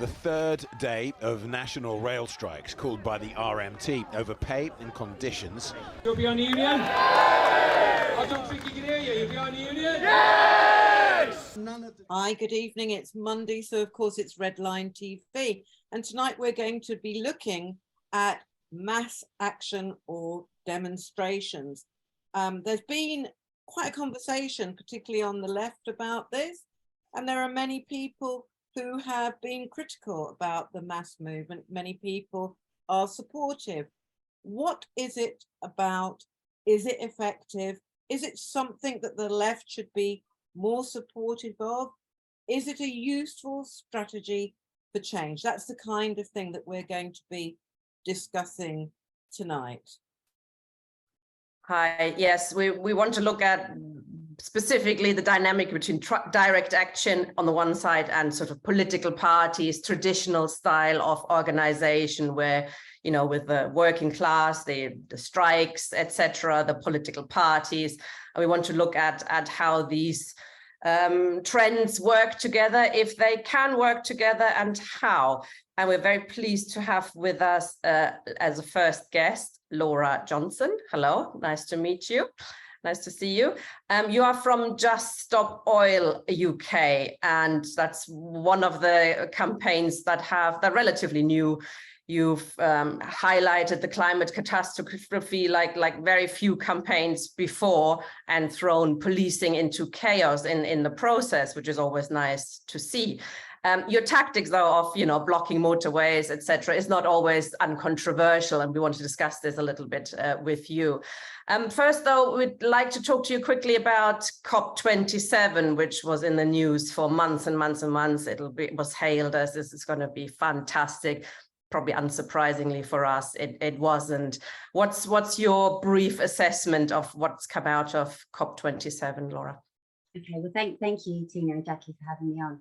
The third day of national rail strikes called by the RMT over pay and conditions. You'll be on the union? I don't think you can hear you. You'll be on the union? Yes! Hi, good evening. It's Monday, so of course it's Redline TV. And tonight we're going to be looking at mass action or demonstrations. There's been quite a conversation, particularly on the left, about this. And there are many people who have been critical about the mass movement. Many people are supportive. What is it about? Is it effective? Is it something that the left should be more supportive of? Is it a useful strategy for change? That's the kind of thing that we're going to be discussing tonight. Hi, yes, we want to look at specifically the dynamic between direct action on the one side and sort of political parties, traditional style of organization where, you know, with the working class, the strikes, etc., the political parties. And we want to look at how these trends work together, if they can work together, and how. And we're very pleased to have with us as a first guest, Lora Johnson. Hello, nice to meet you. Nice to see you. You are from Just Stop Oil UK, and that's one of the campaigns that they're relatively new. You've highlighted the climate catastrophe like very few campaigns before, and thrown policing into chaos in the process, which is always nice to see. Your tactics, though, of blocking motorways, etc., is not always uncontroversial, and we want to discuss this a little bit with you. First, though, we'd like to talk to you quickly about COP27, which was in the news for months and months and months. It was hailed as this is going to be fantastic. Probably unsurprisingly for us, it wasn't. What's your brief assessment of what's come out of COP27, Lora? Okay, well, thank you, Tina and Jackie, for having me on.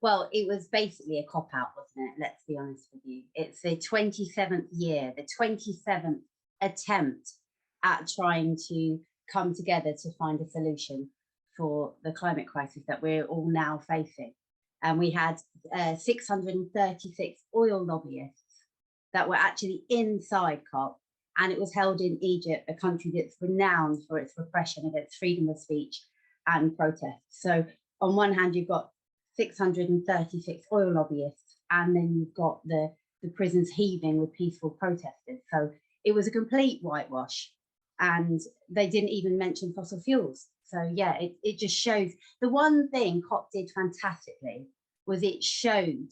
Well, it was basically a cop-out, wasn't it? Let's be honest with you. It's the 27th year, the 27th attempt at trying to come together to find a solution for the climate crisis that we're all now facing. And we had 636 oil lobbyists that were actually inside COP, and it was held in Egypt, a country that's renowned for its repression against freedom of speech and protest. So on one hand, you've got 636 oil lobbyists, and then you've got the prisons heaving with peaceful protesters. So it was a complete whitewash, and they didn't even mention fossil fuels. So yeah, it just shows. The one thing COP did fantastically was it showed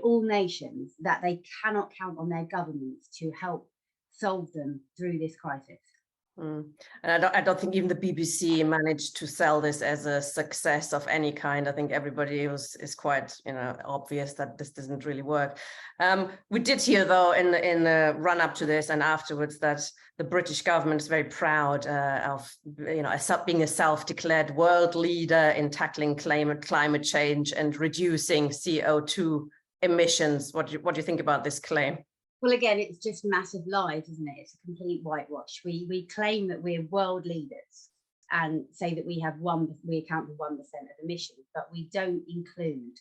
all nations that they cannot count on their governments to help solve them through this crisis. And I don't think even the BBC managed to sell this as a success of any kind. I think everybody is quite obvious that this doesn't really work. We did hear, though, in the run up to this and afterwards, that the British government is very proud of being a self-declared world leader in tackling climate change and reducing CO2 emissions. What do you think about this claim? Well, again, it's just massive lies, isn't it? It's a complete whitewash. We claim that we're world leaders and say that we account for 1% of emissions, but we don't include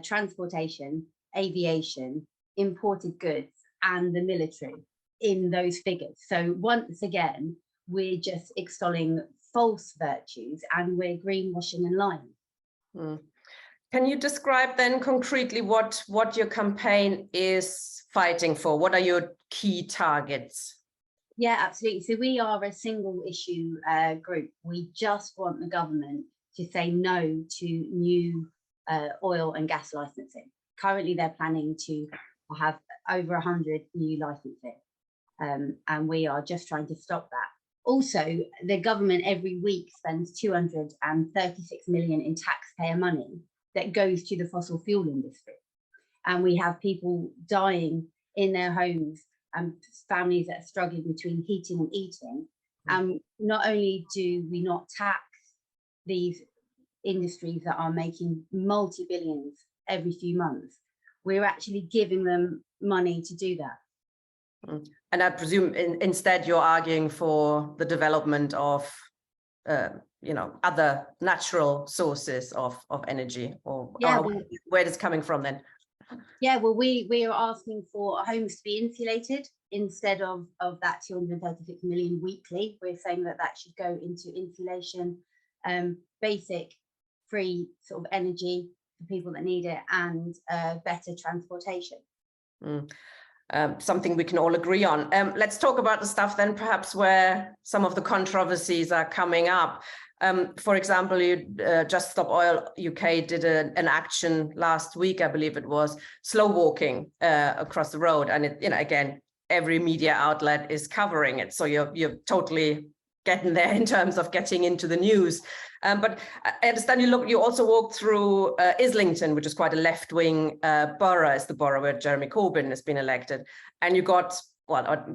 transportation, aviation, imported goods, and the military in those figures. So once again, we're just extolling false virtues and we're greenwashing and lying. Can you describe then concretely what your campaign is fighting for? What are your key targets? Yeah, absolutely. So we are a single issue group. We just want the government to say no to new oil and gas licensing. Currently, they're planning to have over 100 new licensing, and we are just trying to stop that. Also, the government every week spends 236 million in taxpayer money that goes to the fossil fuel industry. And we have people dying in their homes and families that are struggling between heating and eating. And not only do we not tax these industries that are making multi-billions every few months, we're actually giving them money to do that. And I presume instead you're arguing for the development of other natural sources of energy, or where it's coming from then? Yeah, well, we are asking for homes to be insulated instead of that 236 million weekly. We're saying that should go into insulation, basic free sort of energy for people that need it, and better transportation. Something we can all agree on. Let's talk about the stuff then, perhaps where some of the controversies are coming up. For example, Just Stop Oil UK did an action last week, I believe it was, slow walking across the road, and again, every media outlet is covering it, so you're totally getting there in terms of getting into the news. But I understand you also walked through Islington, which is quite a left-wing borough. It's the borough where Jeremy Corbyn has been elected, and you got,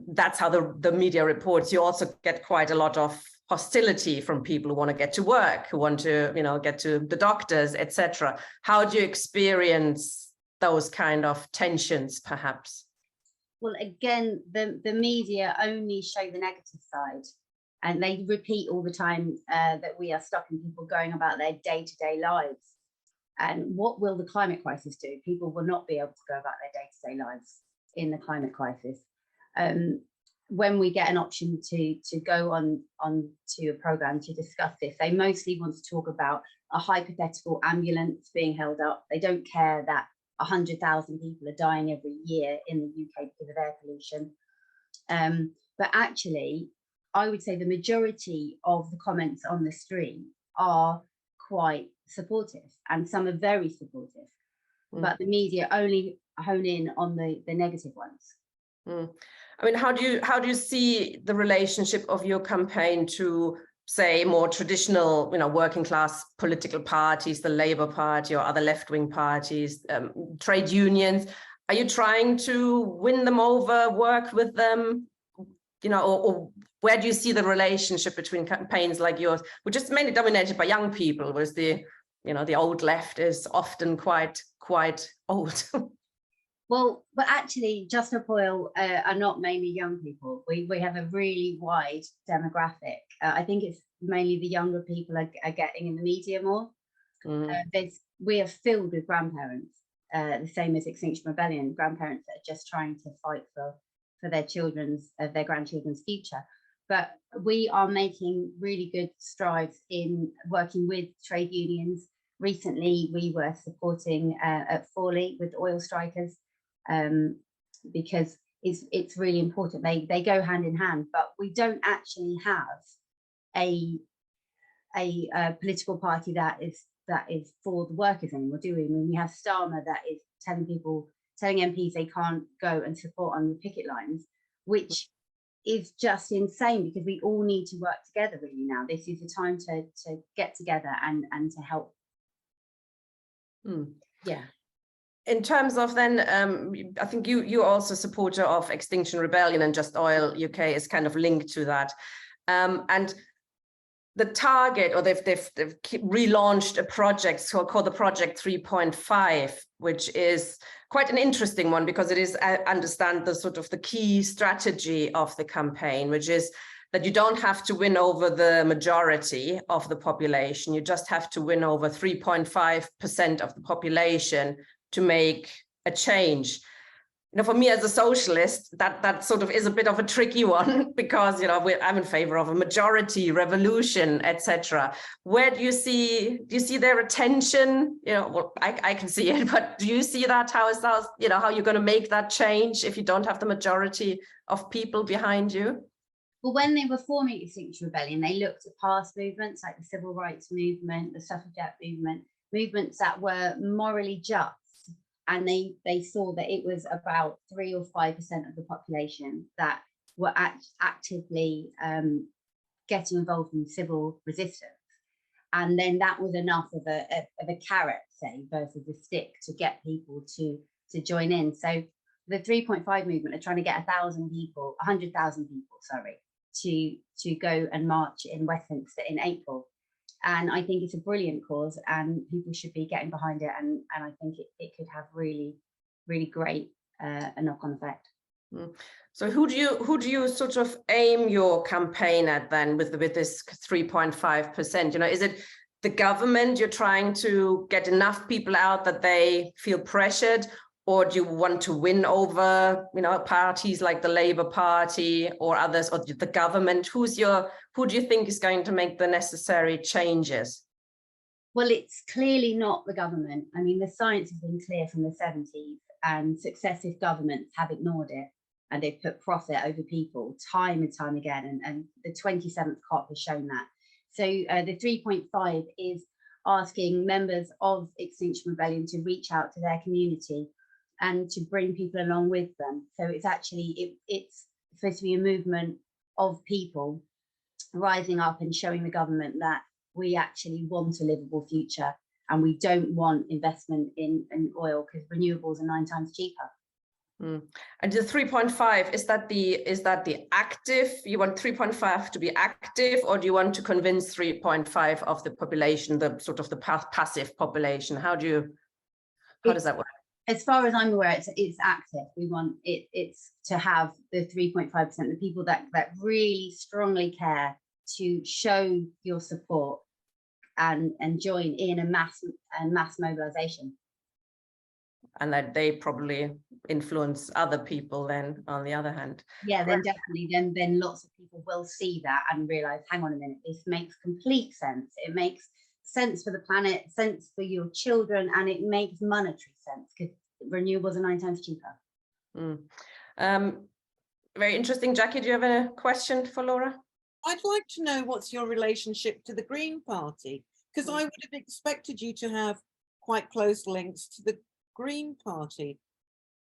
that's how the media reports. You also get quite a lot of hostility from people who want to get to work, who want to, get to the doctors, etc. How do you experience those kind of tensions, perhaps? Well, again, the media only show the negative side, and they repeat all the time that we are stopping people going about their day-to-day lives. And what will the climate crisis do? People will not be able to go about their day-to-day lives in the climate crisis. When we get an option to go on to a programme to discuss this, they mostly want to talk about a hypothetical ambulance being held up. They don't care that 100,000 people are dying every year in the UK because of air pollution. But actually, I would say the majority of the comments on the street are quite supportive, and some are very supportive. But the media only hone in on the negative ones. I mean, how do you see the relationship of your campaign to, say, more traditional, working class political parties, the Labour Party or other left-wing parties, trade unions? Are you trying to win them over, work with them, or where do you see the relationship between campaigns like yours, which is mainly dominated by young people, whereas the old left is often quite old? Well, but actually, Just Stop Oil are not mainly young people. We have a really wide demographic. I think it's mainly the younger people are getting in the media more. We are filled with grandparents, the same as Extinction Rebellion, grandparents that are just trying to fight for their grandchildren's future. But we are making really good strides in working with trade unions. Recently, we were supporting at Forley with oil strikers, because it's really important. They go hand in hand, but we don't actually have a political party that is for the workers anymore, do we? I mean, we have Starmer that is telling MPs they can't go and support on the picket lines, which is just insane, because we all need to work together really now. This is the time to get together and to help. Yeah. In terms of then, I think you're also a supporter of Extinction Rebellion, and Just Oil UK is kind of linked to that. And the target, or they've relaunched a project called the Project 3.5, which is quite an interesting one, because it is, I understand, the sort of the key strategy of the campaign, which is that you don't have to win over the majority of the population. You just have to win over 3.5% of the population to make a change. For me as a socialist, that sort of is a bit of a tricky one, because I'm in favor of a majority revolution, etc. Where do you see their attention? Well, I can see it, but do you see that? How is that? How you're going to make that change if you don't have the majority of people behind you? Well, when they were forming Extinction Rebellion, they looked at past movements like the civil rights movement, the suffragette movement, movements that were morally just. And they saw that it was about 3 or 5% of the population that were actively getting involved in civil resistance. And then that was enough of a carrot, say, versus a stick to get people to join in. So the 3.5 movement are trying to get 100,000 people, to go and march in Westminster in April. And I think it's a brilliant cause, and people should be getting behind it. And I think it could have really, really great a knock-on effect. So who do you sort of aim your campaign at then with this 3.5%? You know, is it the government you're trying to get enough people out that they feel pressured, or do you want to win over, you know, parties like the Labour Party or others, or the government? Who do you think is going to make the necessary changes? Well, it's clearly not the government. I mean, the science has been clear from the 70s, and successive governments have ignored it, and they've put profit over people time and time again. And the 27th COP has shown that. So the 3.5 is asking members of Extinction Rebellion to reach out to their community and to bring people along with them. So it's actually, it's supposed to be a movement of people rising up and showing the government that we actually want a livable future, and we don't want investment in oil, because renewables are 9 times cheaper. And the 3.5, is that the active? You want 3.5 to be active, or do you want to convince 3.5 of the population, the sort of the passive population? How does that work? As far as I'm aware, it's active. We want it's to have the 3.5%, the people that really strongly care, to show your support and join in a mass mobilization. And that they probably influence other people then, on the other hand. Yeah, then definitely, then lots of people will see that and realize, hang on a minute, this makes complete sense. It makes sense for the planet, sense for your children, and it makes monetary sense, because renewables are 9 times cheaper. Very interesting. Jackie, do you have a question for Lora? I'd like to know what's your relationship to the Green Party, because I would have expected you to have quite close links to the Green Party.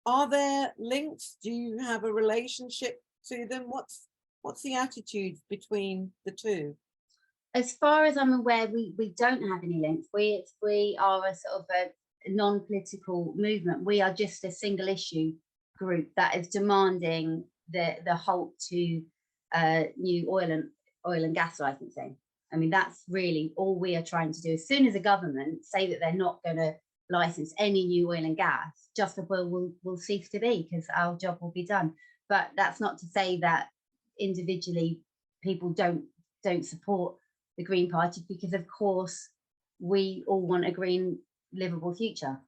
Are there links? Do you have a relationship to them? What's the attitude between the two? As far as I'm aware, we don't have any links. We are a sort of a non-political movement. We are just a single issue group that is demanding the halt to new oil and gas licensing. I mean, that's really all we are trying to do. As soon as the government say that they're not going to license any new oil and gas, Just Oil will cease to be, because our job will be done. But that's not to say that individually people don't support the Green Party, because of course we all want a green, livable future.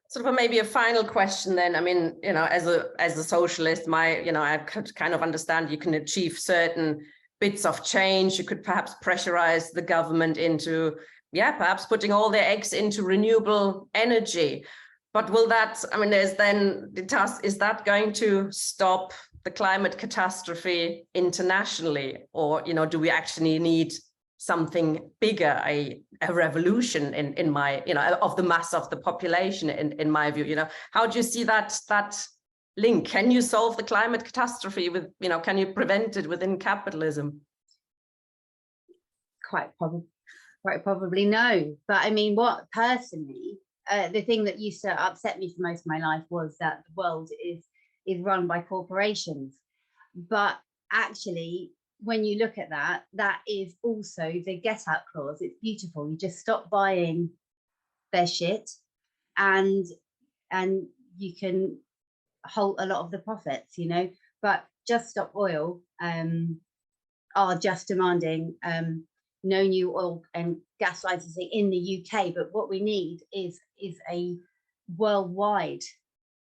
Sort of maybe a final question then. I mean, you know, as a socialist, I could kind of understand you can achieve certain bits of change. You could perhaps pressurize the government into, perhaps putting all their eggs into renewable energy. But will that, I mean, there's then the task, is that going to stop the climate catastrophe internationally? Or, you know, do we actually need something bigger, a revolution in my, you know, of the mass of the population, in my view? You know, how do you see that link? Can you solve the climate catastrophe with, you know, can you prevent it within capitalism? Quite probably no. But I mean, what personally, the thing that used to upset me for most of my life was that the world is run by corporations. But actually, when you look at that, that is also the get out clause. It's beautiful. You just stop buying their shit, and you can halt a lot of the profits, you know. But Just Stop Oil are just demanding no new oil and gas licensing in the UK. But what we need is a worldwide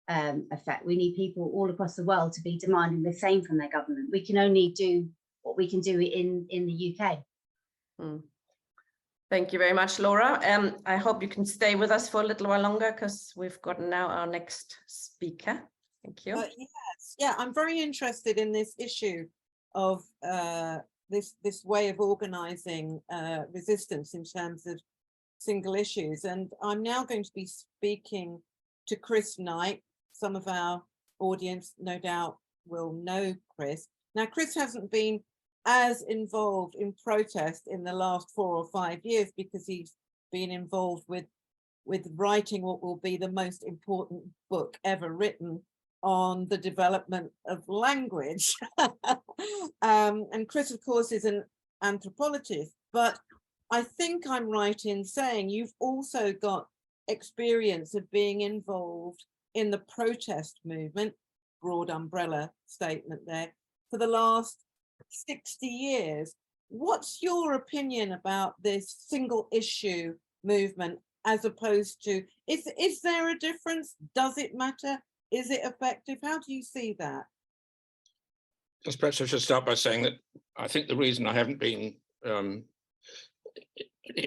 effect. We need people all across the world to be demanding the same from their government. We can only do what we can do in the UK. Thank you very much, Lora. I hope you can stay with us for a little while longer, because we've got now our next speaker. Thank you. Yes, yeah, I'm very interested in this issue of this way of organizing resistance in terms of single issues. And I'm now going to be speaking to Chris Knight. Some of our audience no doubt will know Chris. Now, Chris hasn't been as involved in protest in the last 4 or 5 years, because he's been involved with writing what will be the most important book ever written on the development of language. And Chris, of course, is an anthropologist, but I think I'm right in saying you've also got experience of being involved in the protest movement. broad umbrella statement there, for the last 60 years. What's your opinion about this single issue movement as opposed to, is there a difference? Does it matter? Is it effective? How do you see that? Just perhaps I should start by saying that I think the reason I haven't been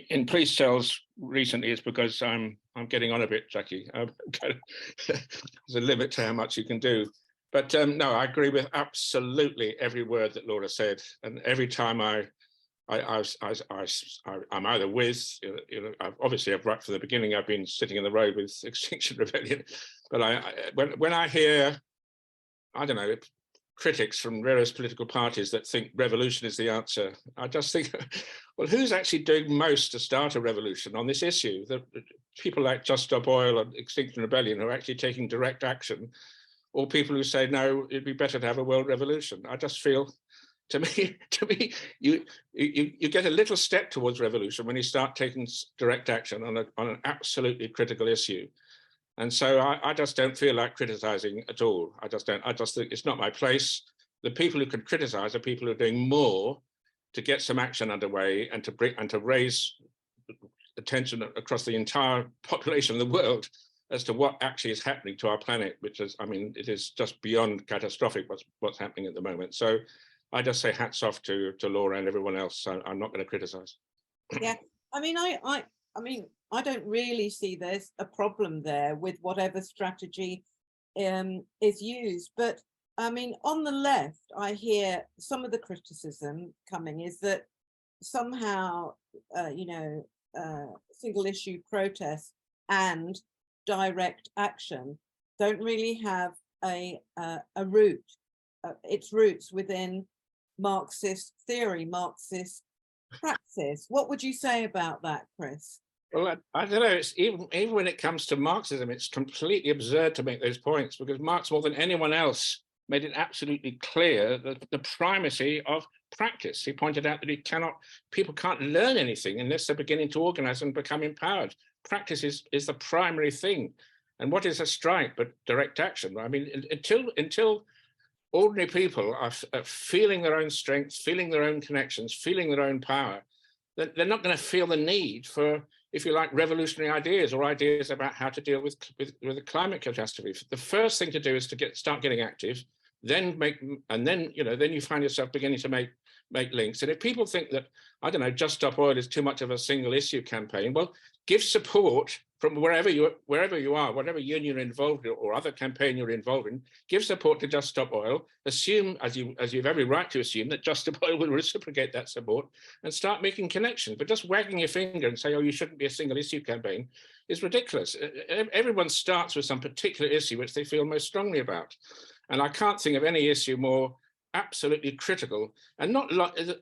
in police cells recently is because I'm getting on a bit, Jackie. There's a limit to how much you can do. But no, I agree with absolutely every word that Lora said. And every time I'm either with, obviously right from the beginning, I've been sitting in the road with Extinction Rebellion. But when I hear, I don't know, critics from various political parties that think revolution is the answer, I just think, well, who's actually doing most to start a revolution on this issue? The people like Just Stop Oil and Extinction Rebellion who are actually taking direct action, or people who say, no, it'd be better to have a world revolution. I just feel, to me, you get a little step towards revolution when you start taking direct action on an absolutely critical issue. And so I just don't feel like criticizing at all. I just don't. I just think it's not my place. The people who can criticize are people who are doing more to get some action underway and to raise attention across the entire population of the world as to what actually is happening to our planet, which is, I mean, it is just beyond catastrophic what's happening at the moment. So I just say hats off to Lora and everyone else. I'm not going to criticize. Yeah, I mean, I don't really see there's a problem there with whatever strategy is used. But I mean, on the left, I hear some of the criticism coming is that somehow, single issue protests and direct action don't really have a root, its roots within Marxist theory, Marxist praxis. What would you say about that, Chris? Well, I don't know. It's even when it comes to Marxism, it's completely absurd to make those points, because Marx, more than anyone else, made it absolutely clear that the primacy of practice. He pointed out that people can't learn anything unless they're beginning to organize and become empowered. Practice is the primary thing. And what is a strike but direct action? I mean, until ordinary people are feeling their own strength, feeling their own connections, feeling their own power, they're not going to feel the need for, if you like, revolutionary ideas or ideas about how to deal with the climate catastrophe. The first thing to do is to start getting active, then you find yourself beginning to make links. And if people think that, I don't know, Just Stop Oil is too much of a single issue campaign, well, give support from wherever you are, whatever union you're involved in or other campaign you're involved in, give support to Just Stop Oil, assume, as you've every right to assume, that Just Stop Oil will reciprocate that support, and start making connections. But just wagging your finger and say, oh, you shouldn't be a single issue campaign is ridiculous. Everyone starts with some particular issue which they feel most strongly about. And I can't think of any issue more absolutely critical. And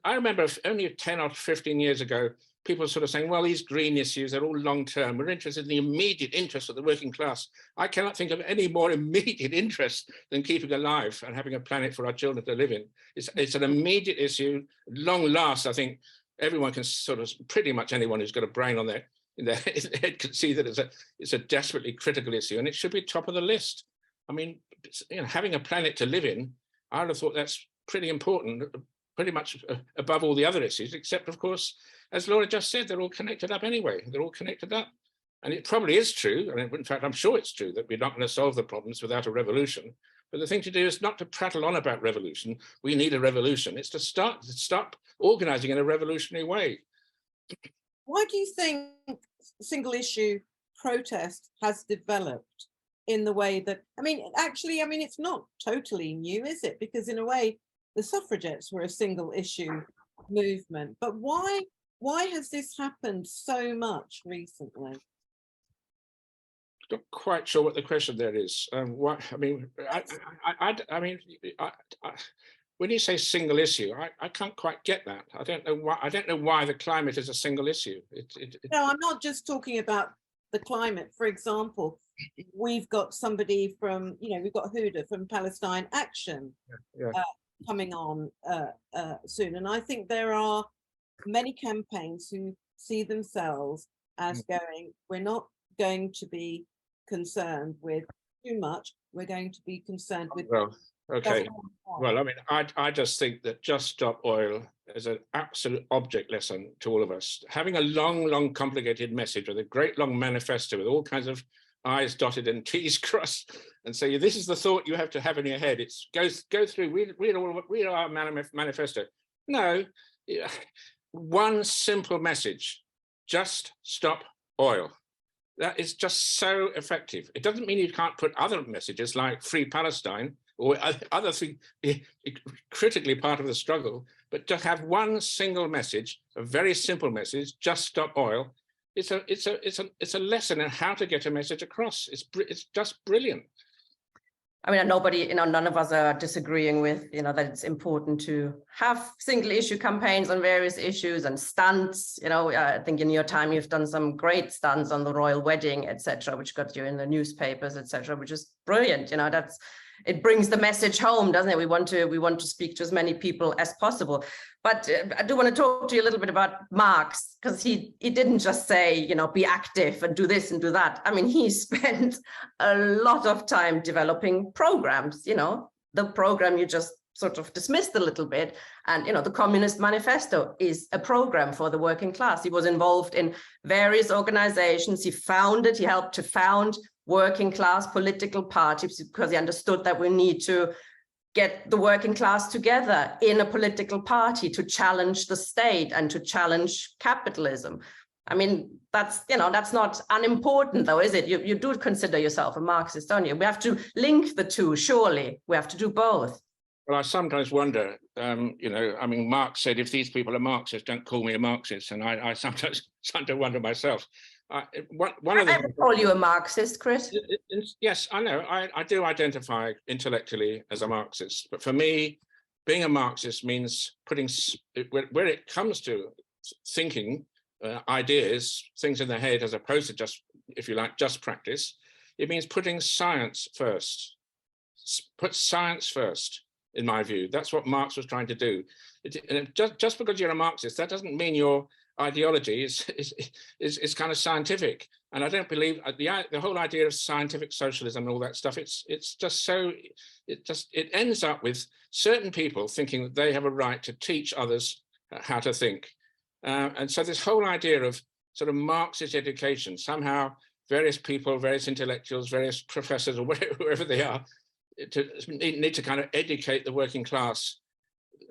I remember only 10 or 15 years ago, people sort of saying, well, these green issues, they're all long-term. We're interested in the immediate interests of the working class. I cannot think of any more immediate interest than keeping alive and having a planet for our children to live in. It's an immediate issue. Long last, I think everyone can sort of, pretty much anyone who's got a brain in their head can see that it's a desperately critical issue, and it should be top of the list. I mean, having a planet to live in, I would have thought that's pretty important, pretty much above all the other issues, except, of course, as Lora just said, they're all connected up anyway. They're all connected up. And it probably is true, and in fact, I'm sure it's true, that we're not going to solve the problems without a revolution. But the thing to do is not to prattle on about revolution. We need a revolution. It's to stop organizing in a revolutionary way. Why do you think single issue protest has developed in the way that, actually, it's not totally new, is it? Because in a way, the suffragettes were a single issue movement. But why has this happened so much recently? Not quite sure what the question there is. When you say single issue, I can't quite get that. I don't know why the climate is a single issue. No, I'm not just talking about the climate. For example, we've got somebody from, we've got Huda from Palestine Action coming on soon. And I think there are many campaigns who see themselves as going, we're not going to be concerned with too much, we're going to be concerned with. Well, okay. Well, I mean, I just think that Just Stop Oil is an absolute object lesson to all of us. Having a long, complicated message with a great long manifesto with all kinds of I's dotted and T's crossed, and say this is the thought you have to have in your head. It's go through, read our manifesto. No, one simple message: just stop oil. That is just so effective. It doesn't mean you can't put other messages like free Palestine or other things critically part of the struggle, but to have one single message, a very simple message: just stop oil. It's a lesson in how to get a message across. It's just brilliant. I mean, nobody, none of us are disagreeing with, that it's important to have single issue campaigns on various issues and stunts. I think in your time, you've done some great stunts on the royal wedding, etc., which got you in the newspapers, etc., which is brilliant. It brings the message home, doesn't it? We want to speak to as many people as possible. But I do want to talk to you a little bit about Marx, because he didn't just say, be active and do this and do that. I mean, he spent a lot of time developing programs, the program you just sort of dismissed a little bit. And, the Communist Manifesto is a program for the working class. He was involved in various organizations. He helped to found working class political parties, because he understood that we need to get the working class together in a political party to challenge the state and to challenge capitalism. I mean, that's not unimportant though, is it? You do consider yourself a Marxist, don't you? We have to link the two, surely. We have to do both. Well, I sometimes wonder, I mean, Marx said, if these people are Marxists, don't call me a Marxist. And I sometimes wonder myself. I would call you a Marxist, Chris. Yes, I know. I do identify intellectually as a Marxist. But for me, being a Marxist means putting, where it comes to thinking, ideas, things in the head, as opposed to just, if you like, just practice, it means putting science first. Put science first, in my view. That's what Marx was trying to do. Just because you're a Marxist, that doesn't mean your ideology is kind of scientific. And I don't believe the whole idea of scientific socialism and all that stuff, it's just so, it ends up with certain people thinking that they have a right to teach others how to think. And so this whole idea of sort of Marxist education, somehow various people, various intellectuals, various professors, or wherever they are, need to kind of educate the working class.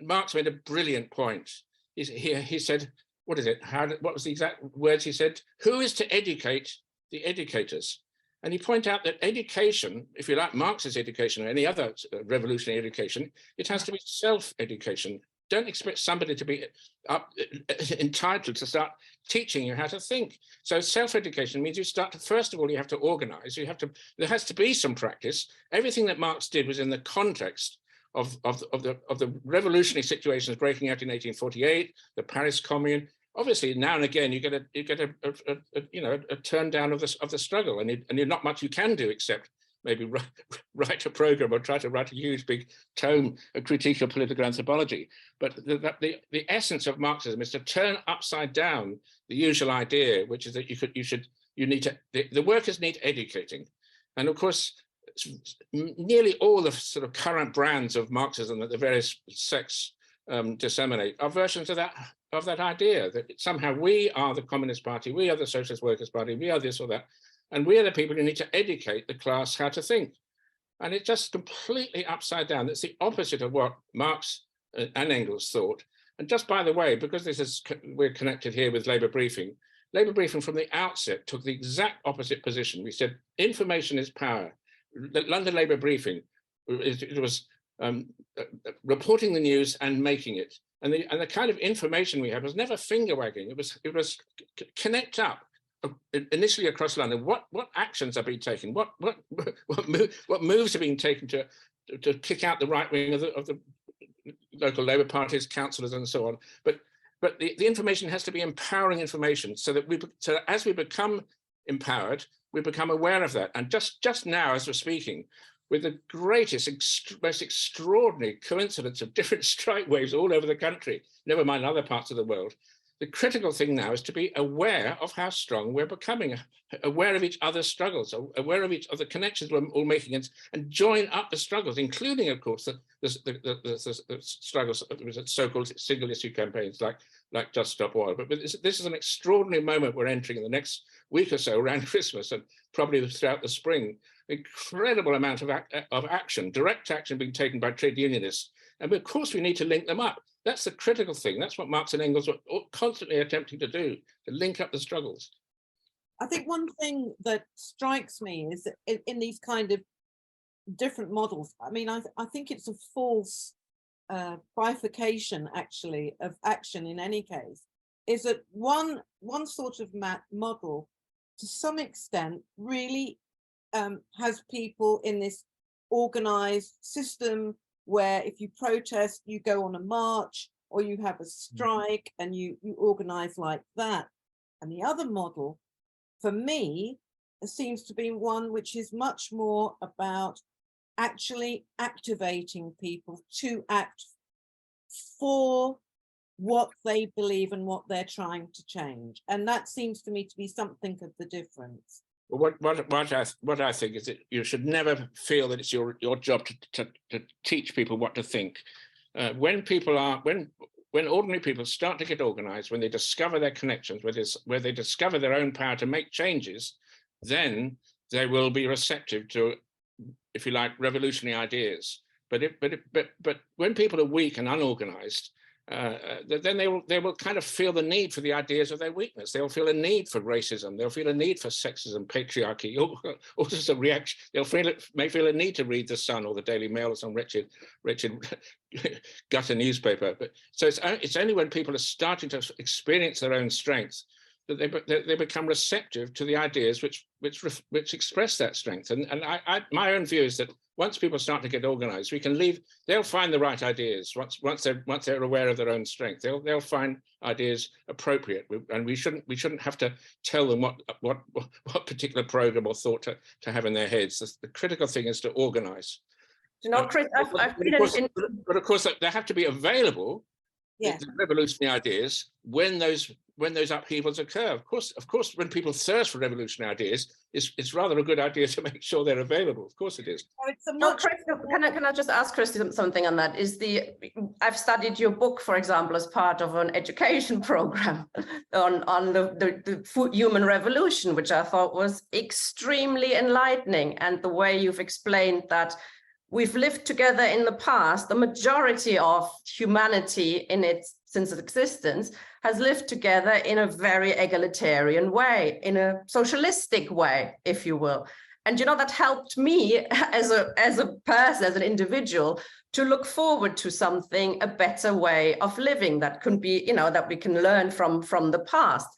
Marx made a brilliant point. He said, what is it? What was the exact words he said? Who is to educate the educators? And he pointed out that education, if you like, Marxist education or any other revolutionary education, it has to be self-education. Don't expect somebody to be entitled to start teaching you how to think. So self-education means you start to, first of all, you have to organize. There has to be some practice. Everything that Marx did was in the context of the revolutionary situations breaking out in 1848, the Paris Commune. Obviously, now and again, you get a turn down of the struggle, and you're not much you can do except maybe write a program or try to write a huge big tome, a critique of political anthropology. But the essence of Marxism is to turn upside down the usual idea, which is that the workers need educating. And of course, nearly all the sort of current brands of Marxism that the various sects disseminate are versions of that idea, that somehow we are the Communist Party, we are the Socialist Workers' Party, we are this or that, and we are the people who need to educate the class how to think. And it's just completely upside down. It's the opposite of what Marx and Engels thought. And just by the way, because we're connected here with Labour Briefing from the outset took the exact opposite position. We said information is power. The London Labour Briefing, it was reporting the news and making it. And the kind of information we had was never finger wagging. It was connect up initially across London. What actions are being taken? What moves are being taken to kick out the right wing of the local Labour parties, councillors, and so on. But the information has to be empowering information, so that as we become empowered, we become aware of that. And just now, as we're speaking, with the greatest, most extraordinary coincidence of different strike waves all over the country, never mind other parts of the world, The critical thing now is to be aware of how strong we're becoming, aware of each other's struggles, aware of each other connections we're all making, and join up the struggles, including, of course, the struggles, so-called single issue campaigns like Just Stop Oil. But this is an extraordinary moment we're entering in the next week or so around Christmas, and probably throughout the spring. Incredible amount of action, direct action being taken by trade unionists. And of course, we need to link them up. That's the critical thing. That's what Marx and Engels were constantly attempting to do, to link up the struggles. I think one thing that strikes me is that in these kind of different models, I mean, I think it's a false bifurcation, actually, of action in any case, is that one sort of model, to some extent, really has people in this organized system where if you protest, you go on a march or you have a strike and you organize like that. And the other model, for me, seems to be one which is much more about actually activating people to act for what they believe and what they're trying to change. And that seems to me to be something of the difference. Well, what I think is that you should never feel that it's your job to teach people what to think. When ordinary people start to get organized, when they discover their connections, where they discover their own power to make changes, then they will be receptive to, if you like, revolutionary ideas. But when people are weak and unorganized, then they will kind of feel the need for the ideas of their weakness. They'll feel a need for racism. They'll feel a need for sexism, patriarchy, all just a reaction. May feel a need to read The Sun or the Daily Mail or some wretched gutter newspaper. But so it's only when people are starting to experience their own strength that they become receptive to the ideas which express that strength. And my own view is that once people start to get organized, we can leave. They'll find the right ideas once they're aware of their own strength. They'll find ideas appropriate, and we shouldn't have to tell them what particular program or thought to have in their heads. The critical thing is to organize. You know, Chris, but of course, they have to be available. Yes. The revolutionary ideas when those upheavals occur. Of course, when people thirst for revolutionary ideas, it's rather a good idea to make sure they're available. Of course, it is. No, Chris, can I just ask Chris something on that? I've studied your book, for example, as part of an education program on the human revolution, which I thought was extremely enlightening, and the way you've explained that we've lived together in the past. The majority of humanity since its existence has lived together in a very egalitarian way, in a socialistic way, if you will. And that helped me as a person, as an individual, to look forward to a better way of living that could be, that we can learn from the past.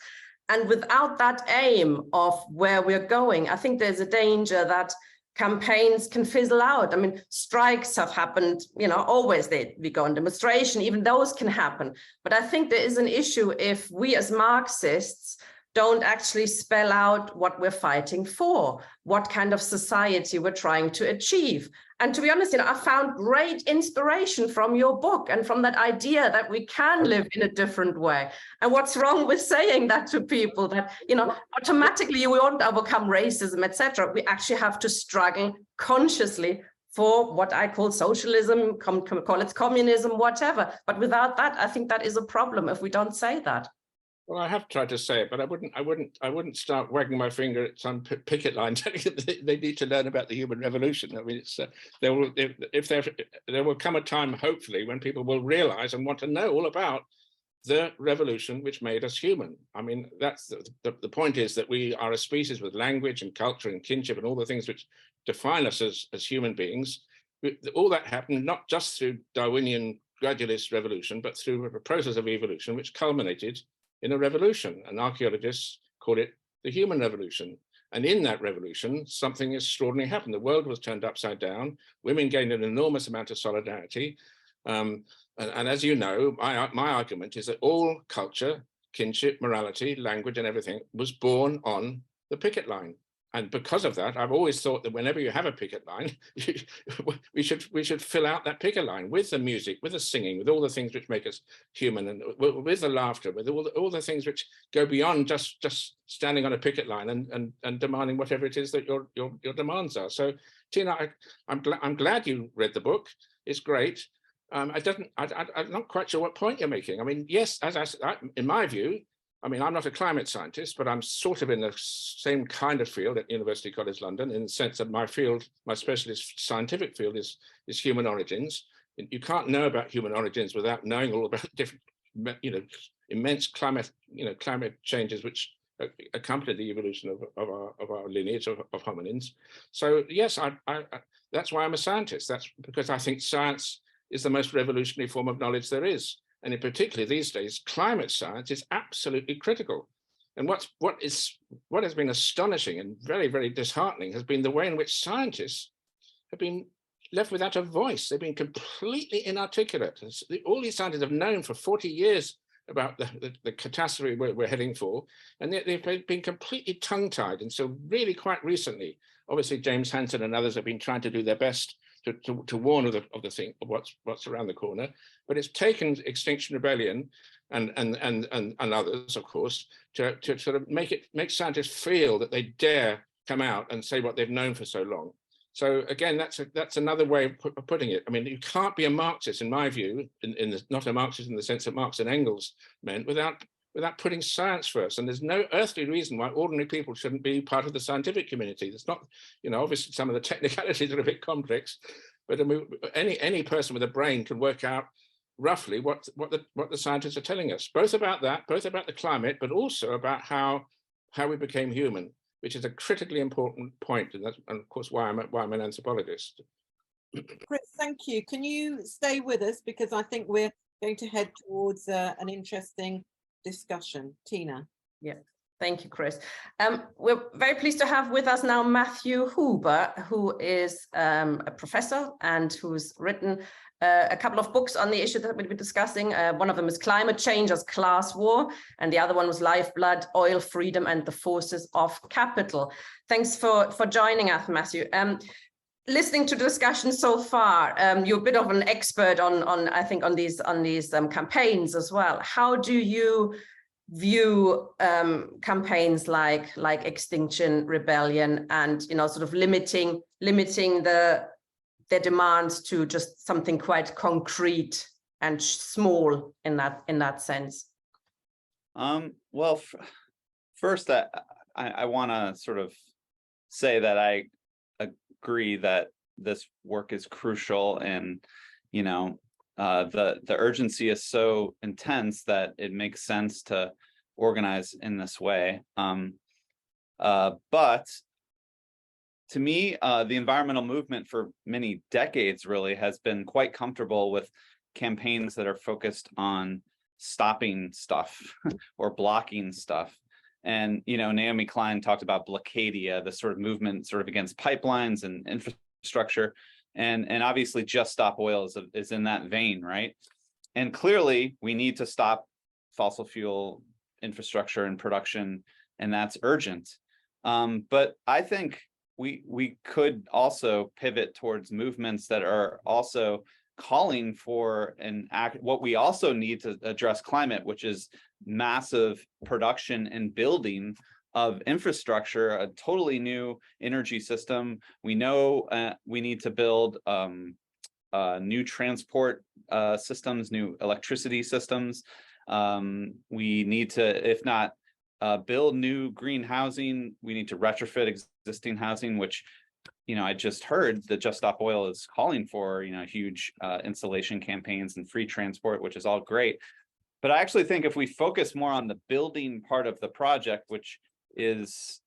And without that aim of where we're going, I think there's a danger that campaigns can fizzle out. I mean, strikes have happened, always we go on demonstration, even those can happen. But I think there is an issue if we as Marxists don't actually spell out what we're fighting for, what kind of society we're trying to achieve. And to be honest, I found great inspiration from your book and from that idea that we can live in a different way. And what's wrong with saying that to people that, automatically we won't overcome racism, etc. We actually have to struggle consciously for what I call socialism, call it communism, whatever. But without that, I think that is a problem if we don't say that. Well, I have tried to say it, but I wouldn't start wagging my finger at some picket line telling them they need to learn about the human revolution. I mean, there will come a time, hopefully, when people will realize and want to know all about the revolution which made us human. I mean, that's the point is that we are a species with language and culture and kinship and all the things which define us as human beings. All that happened not just through Darwinian gradualist revolution, but through a process of evolution which culminated in a revolution, and archaeologists call it the human revolution. And in that revolution, something extraordinary happened. The world was turned upside down. Women gained an enormous amount of solidarity. And as you know, my argument is that all culture, kinship, morality, language, and everything was born on the picket line. and because of that, I've always thought that whenever you have a picket line, we should fill out that picket line with the music, with the singing, with all the things which make us human, and with the laughter, with all the things which go beyond just standing on a picket line and demanding whatever it is that your demands are. So, Tina, I'm glad you read the book. It's great. I'm not quite sure what point you're making. I mean, yes, in my view, I mean, I'm not a climate scientist, but I'm sort of in the same kind of field at University College London, in the sense that my field, my specialist scientific field is human origins. You can't know about human origins without knowing all about different, immense climate changes which accompany the evolution of our lineage of hominins. So yes, that's why I'm a scientist. That's because I think science is the most revolutionary form of knowledge there is. And in particular these days, climate science is absolutely critical. And what has been astonishing and very, very disheartening has been the way in which scientists have been left without a voice. They've been completely inarticulate. All these scientists have known for 40 years about the catastrophe we're heading for, and they've been completely tongue-tied. And so really quite recently, obviously James Hansen and others have been trying to do their best to warn of the thing of what's around the corner, but it's taken Extinction Rebellion and others, of course, to sort of make scientists feel that they dare come out and say what they've known for so long. So again, that's another way of putting it. I mean, you can't be a Marxist, in my view, not a Marxist in the sense that Marx and Engels meant, without putting science first. And there's no earthly reason why ordinary people shouldn't be part of the scientific community. It's not, obviously some of the technicalities are a bit complex, but I mean, any person with a brain can work out roughly what the scientists are telling us, both about the climate, but also about how we became human, which is a critically important point, and of course why I'm an anthropologist. Chris, thank you. Can you stay with us, because I think we're going to head towards an interesting discussion. Tina. Yeah, thank you, Chris. We're very pleased to have with us now Matthew Huber, who is a professor and who's written a couple of books on the issue that we'll be discussing. One of them is Climate Change as Class War, and the other one was Lifeblood, Oil, Freedom, and the Forces of Capital. Thanks for joining us, Matthew. Listening to the discussion so far, you're a bit of an expert on these campaigns as well. How do you view campaigns like Extinction Rebellion and sort of limiting their demands to just something quite concrete and small in that sense? Well, first, I want to sort of say that I agree that this work is crucial, and the urgency is so intense that it makes sense to organize in this way. But to me, the environmental movement for many decades really has been quite comfortable with campaigns that are focused on stopping stuff or blocking stuff. And, Naomi Klein talked about Blockadia, the sort of movement sort of against pipelines and infrastructure. And obviously Just Stop Oil is in that vein, right? And clearly we need to stop fossil fuel infrastructure and production, and that's urgent. But I think we could also pivot towards movements that are also calling for what we also need to address climate, which is massive production and building of infrastructure, a totally new energy system. We know we need to build new transport systems, new electricity systems. We need to, if not build new green housing, we need to retrofit existing housing, which I just heard that Just Stop Oil is calling for, huge insulation campaigns and free transport, which is all great. But I actually think if we focus more on the building part of the project, which is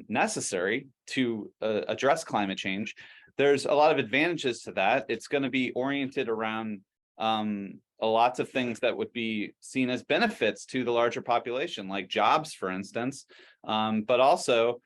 necessary to address climate change, there's a lot of advantages to that. It's going to be oriented around lots of things that would be seen as benefits to the larger population, like jobs, for instance, but also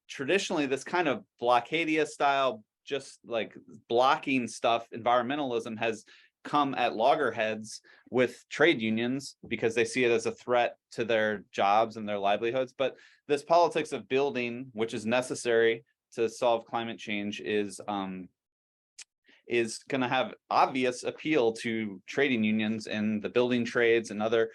traditionally this kind of Blockadia style, just like blocking stuff, environmentalism has come at loggerheads with trade unions because they see it as a threat to their jobs and their livelihoods. But this politics of building, which is necessary to solve climate change, is going to have obvious appeal to trading unions and the building trades and other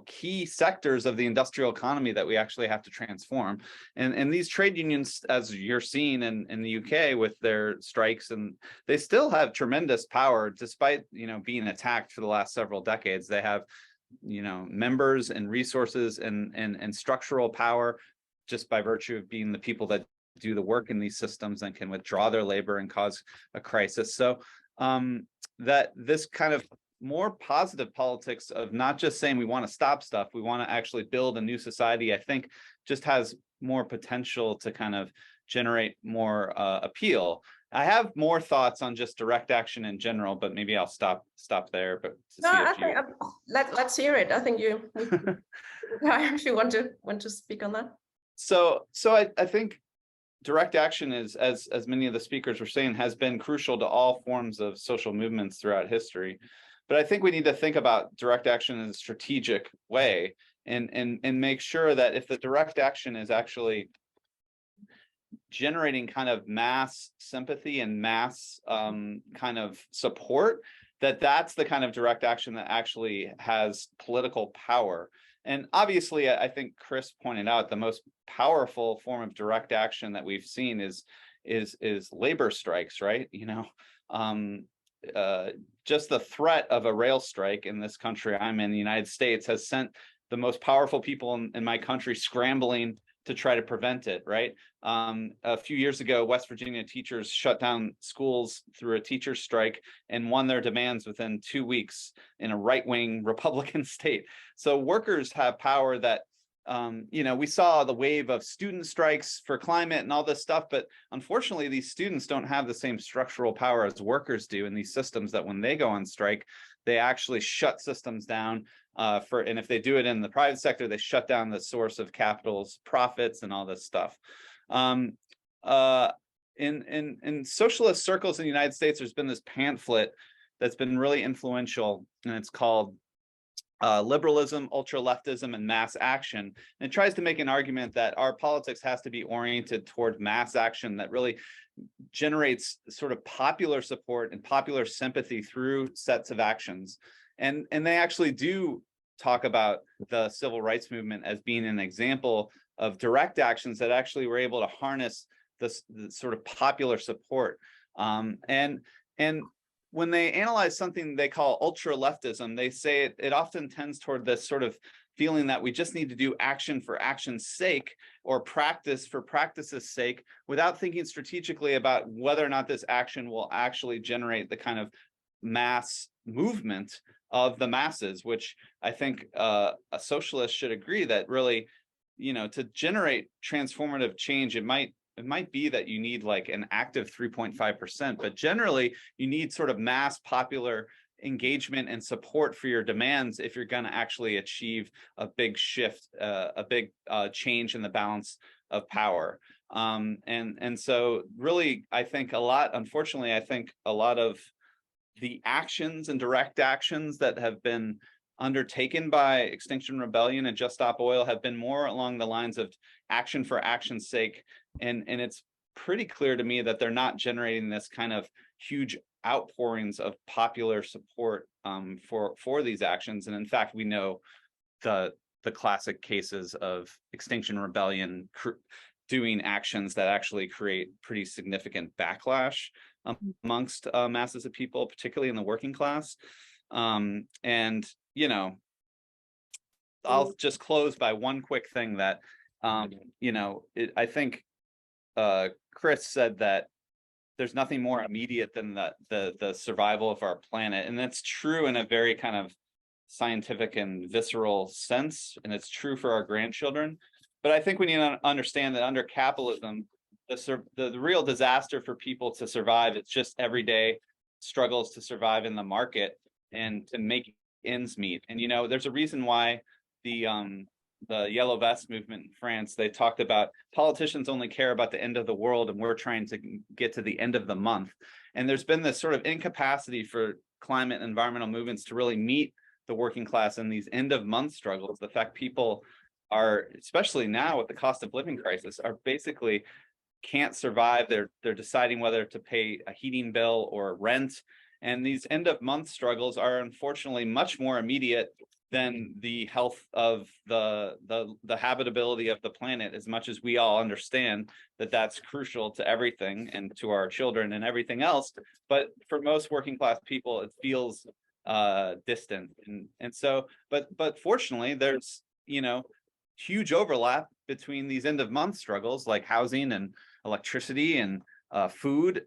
key sectors of the industrial economy that we actually have to transform. And these trade unions, as you're seeing in the UK with their strikes, and they still have tremendous power despite being attacked for the last several decades. They have members and resources and structural power just by virtue of being the people that do the work in these systems and can withdraw their labor and cause a crisis. So that this kind of more positive politics of not just saying we want to stop stuff, we want to actually build a new society, I think just has more potential to kind of generate more appeal. I have more thoughts on just direct action in general, but maybe I'll stop there. But let's hear it. I think I actually want to speak on that. So I think direct action is, as many of the speakers were saying, has been crucial to all forms of social movements throughout history. But I think we need to think about direct action in a strategic way and make sure that if the direct action is actually generating kind of mass sympathy and mass kind of support, that's the kind of direct action that actually has political power. And obviously, I think Chris pointed out the most powerful form of direct action that we've seen is labor strikes, right? Just the threat of a rail strike in this country I'm in, the United States, has sent the most powerful people in my country scrambling to try to prevent it, right? A few years ago, West Virginia teachers shut down schools through a teacher strike and won their demands within 2 weeks in a right-wing Republican state. So workers have power that, we saw the wave of student strikes for climate and all this stuff, but unfortunately, these students don't have the same structural power as workers do in these systems, that when they go on strike, they actually shut systems down and if they do it in the private sector, they shut down the source of capital's profits and all this stuff. In socialist circles in the United States, there's been this pamphlet that's been really influential, and it's called Liberalism, Ultra-Leftism, and Mass Action. And it tries to make an argument that our politics has to be oriented toward mass action that really generates sort of popular support and popular sympathy through sets of actions. And they actually do talk about the civil rights movement as being an example of direct actions that actually were able to harness the sort of popular support. And when they analyze something they call ultra-leftism, they say it often tends toward this sort of feeling that we just need to do action for action's sake or practice for practice's sake without thinking strategically about whether or not this action will actually generate the kind of mass movement of the masses, which I think a socialist should agree that really, to generate transformative change, it might be that you need like an active 3.5%, but generally you need sort of mass popular engagement and support for your demands if you're going to actually achieve a big shift, a big change in the balance of power. And so really, I think unfortunately, I think a lot of the actions and direct actions that have been undertaken by Extinction Rebellion and Just Stop Oil have been more along the lines of action for action's sake. And it's pretty clear to me that they're not generating this kind of huge outpourings of popular support for these actions. And in fact, we know the classic cases of Extinction Rebellion doing actions that actually create pretty significant backlash amongst masses of people, particularly in the working class. And I'll just close by one quick thing that I think Chris said that there's nothing more immediate than the survival of our planet, and that's true in a very kind of scientific and visceral sense, and it's true for our grandchildren. But I think we need to understand that under capitalism, the real disaster for people to survive, it's just everyday struggles to survive in the market and to make ends meet. And there's a reason why the Yellow Vest movement in France, they talked about politicians only care about the end of the world, and we're trying to get to the end of the month. And there's been this sort of incapacity for climate and environmental movements to really meet the working class in these end of month struggles. The fact people are, especially now with the cost of living crisis, are basically can't survive. They're deciding whether to pay a heating bill or rent. And these end of month struggles are unfortunately much more immediate than the health of the habitability of the planet, as much as we all understand that that's crucial to everything and to our children and everything else. But for most working class people, it feels distant. And so, but fortunately, there's, huge overlap between these end of month struggles like housing and electricity and food.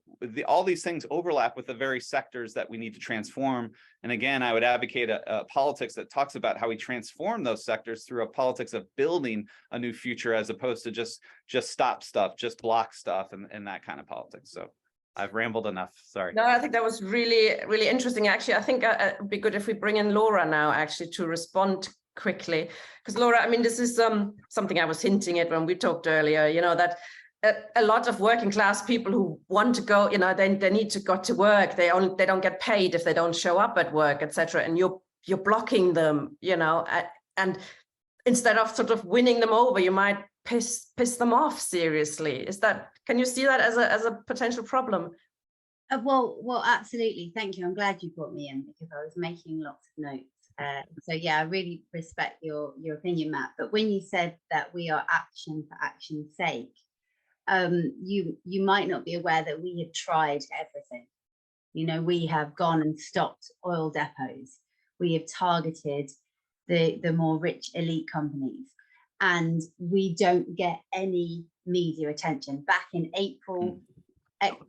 All these things overlap with the very sectors that we need to transform. And again, I would advocate a politics that talks about how we transform those sectors through a politics of building a new future, as opposed to just stop stuff, just block stuff, and that kind of politics. So I've rambled enough. Sorry. No, I think that was really, really interesting. Actually, I think it would be good if we bring in Lora now, actually, to respond quickly. Because Lora, I mean, this is something I was hinting at when we talked earlier, that a lot of working class people who want to go, they need to go to work. They don't get paid if they don't show up at work, etc. And you're blocking them, and instead of sort of winning them over, you might piss them off seriously. Can you see that as a potential problem? Well, absolutely. Thank you. I'm glad you brought me in, because I was making lots of notes. So yeah, I really respect your opinion, Matt. But when you said that we are action for action's sake, you might not be aware that we have tried everything. We have gone and stopped oil depots. We have targeted the more rich elite companies, and we don't get any media attention. Back in April,